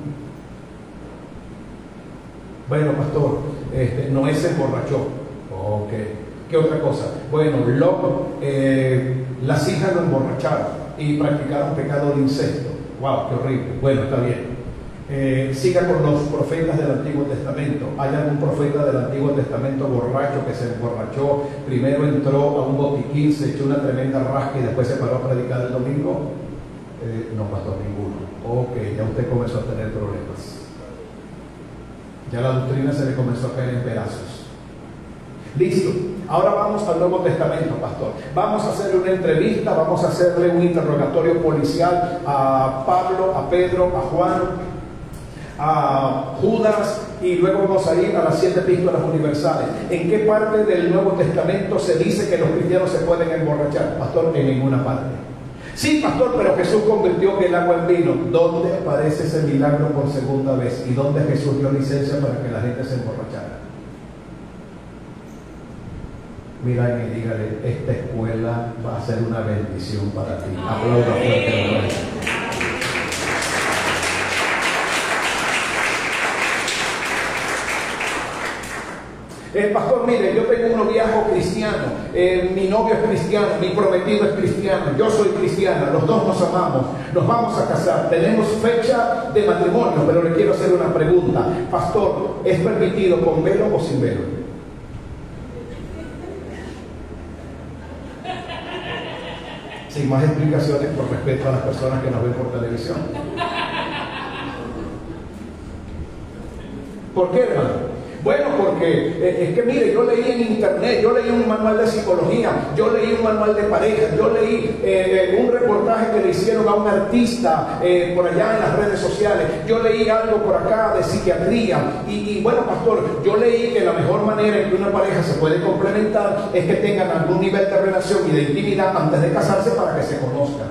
Bueno, pastor, Noé se emborrachó. Ok. ¿Qué otra cosa? Bueno, las hijas lo emborracharon y practicaron pecado de incesto. Wow, qué horrible. Bueno, está bien. Siga con los profetas del Antiguo Testamento. ¿Hay algún profeta del Antiguo Testamento borracho que se emborrachó? Primero entró a un botiquín, se echó una tremenda rasca y después se paró a predicar el domingo. No, pastor, ninguno. Ok, ya usted comenzó a tener problemas. Ya la doctrina se le comenzó a caer en pedazos. Listo. Ahora vamos al Nuevo Testamento, pastor. Vamos a hacerle una entrevista, vamos a hacerle un interrogatorio policial a Pablo, a Pedro, a Juan, a Judas, y luego vamos a ir a las 7 epístolas universales. ¿En qué parte del Nuevo Testamento se dice que los cristianos se pueden emborrachar? Pastor, en ninguna parte. Sí, pastor, pero Jesús convirtió el agua en vino. ¿Dónde aparece ese milagro por segunda vez? ¿Y dónde Jesús dio licencia para que la gente se emborrachara? Mira y dígale: esta escuela va a ser una bendición para ti. Aplauda fuerte. Pastor, mire, yo tengo un noviazgo cristiano, mi novio es cristiano, mi prometido es cristiano, yo soy cristiana, los dos nos amamos, nos vamos a casar, tenemos fecha de matrimonio, pero le quiero hacer una pregunta. Pastor, ¿es permitido con velo o sin velo? Sin más explicaciones, por respeto a las personas que nos ven por televisión. ¿Por qué, hermano? Bueno, porque es que mire, yo leí en internet, yo leí un manual de psicología, yo leí un manual de pareja, yo leí un reportaje que le hicieron a un artista por allá en las redes sociales, yo leí algo por acá de psiquiatría y bueno, pastor, yo leí que la mejor manera en que una pareja se puede complementar es que tengan algún nivel de relación y de intimidad antes de casarse para que se conozcan.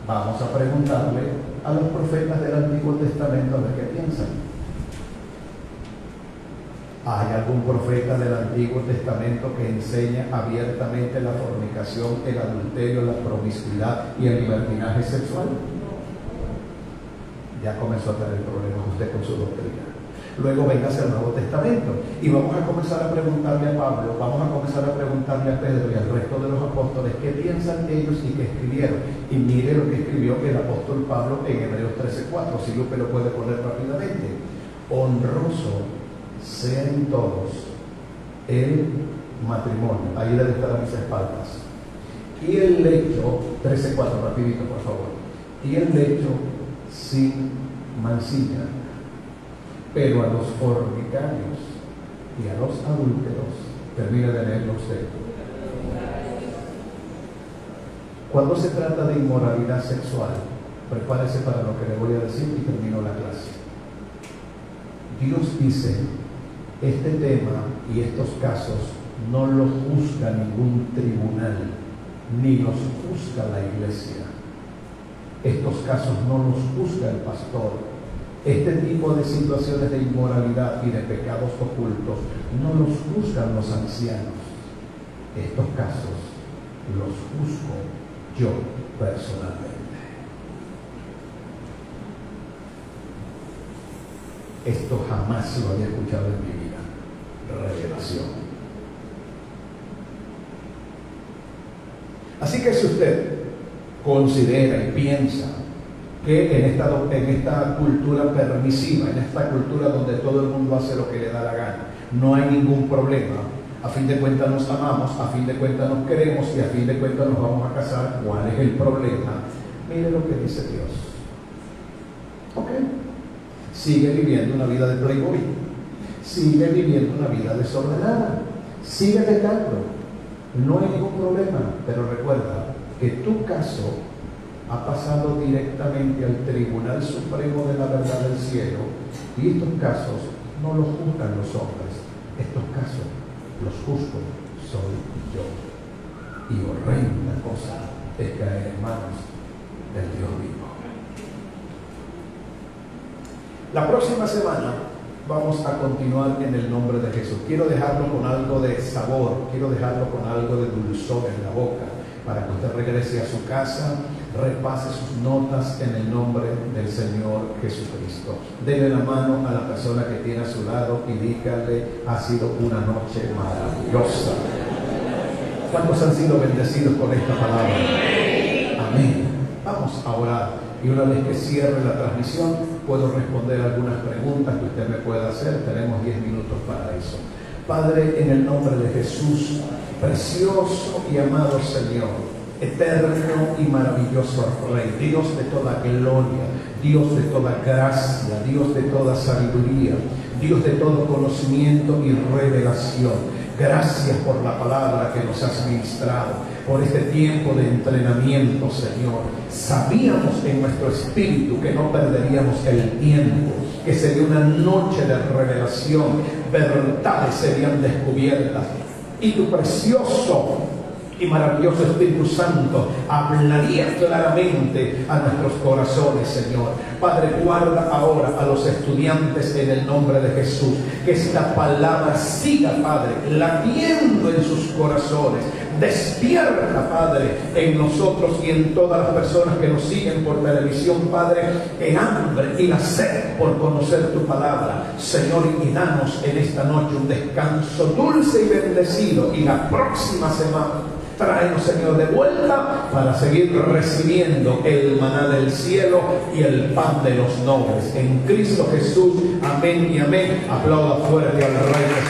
Vamos a preguntarle a los profetas del Antiguo Testamento a ver qué piensan. ¿Hay algún profeta del Antiguo Testamento que enseña abiertamente la fornicación, el adulterio, la promiscuidad y el libertinaje sexual? Ya comenzó a tener problemas usted con su doctrina. Luego véngase al Nuevo Testamento y vamos a comenzar a preguntarle a Pablo, vamos a comenzar a preguntarle a Pedro y al resto de los apóstoles qué piensan ellos y qué escribieron. Y mire lo que escribió el apóstol Pablo en Hebreos 13:4, si Lupe lo puede poner rápidamente. Honroso sea en todos el matrimonio. Ahí debe estar a mis espaldas. Y el lecho, 13:4, rapidito por favor. Y el lecho sin mancilla, pero a los fornicarios y a los adúlteros, termina de leerlo usted. Cuando se trata de inmoralidad sexual, prepárese para lo que le voy a decir y termino la clase. Dios dice, este tema y estos casos no los juzga ningún tribunal, ni los juzga la iglesia. Estos casos no los juzga el pastor. Este tipo de situaciones de inmoralidad y de pecados ocultos no los juzgan los ancianos. Estos casos los juzgo yo personalmente. Esto jamás lo había escuchado en mi vida. Revelación. Así que si usted considera y piensa que en esta cultura permisiva, en esta cultura donde todo el mundo hace lo que le da la gana, no hay ningún problema, a fin de cuentas nos amamos, a fin de cuentas nos queremos y a fin de cuentas nos vamos a casar, ¿cuál es el problema? Mire lo que dice Dios. ¿Ok? Sigue viviendo una vida de playboy, sigue viviendo una vida desordenada, sigue pecando, no hay ningún problema, pero recuerda que tu caso ha pasado directamente al Tribunal Supremo de la Verdad del Cielo y estos casos no los juzgan los hombres, estos casos los juzgo soy yo. Y horrenda cosa es caer en manos del Dios vivo. La próxima semana vamos a continuar en el nombre de Jesús. Quiero dejarlo con algo de sabor, quiero dejarlo con algo de dulzor en la boca, para que usted regrese a su casa, repase sus notas en el nombre del Señor Jesucristo. Dele la mano a la persona que tiene a su lado y dígale, ha sido una noche maravillosa. ¿Cuántos han sido bendecidos con esta palabra? Amén. Vamos a orar. Y una vez que cierre la transmisión, puedo responder algunas preguntas que usted me pueda hacer. Tenemos 10 minutos para eso. Padre, en el nombre de Jesús, precioso y amado Señor, eterno y maravilloso Rey, Dios de toda gloria, Dios de toda gracia, Dios de toda sabiduría, Dios de todo conocimiento y revelación. Gracias por la palabra que nos has ministrado, por este tiempo de entrenamiento, Señor. Sabíamos en nuestro espíritu que no perderíamos el tiempo, que sería una noche de revelación, verdades serían descubiertas y tu precioso y maravilloso Espíritu Santo hablaría claramente a nuestros corazones, Señor. Padre, guarda ahora a los estudiantes en el nombre de Jesús, que esta palabra siga, Padre, latiendo en sus corazones. Despierta, Padre, en nosotros y en todas las personas que nos siguen por televisión, Padre, el hambre y la sed por conocer tu palabra, Señor, y danos en esta noche un descanso dulce y bendecido, y la próxima semana tráenos, Señor, de vuelta para seguir recibiendo el maná del cielo y el pan de los nobles. En Cristo Jesús, amén y amén. Aplauda fuerte al Rey de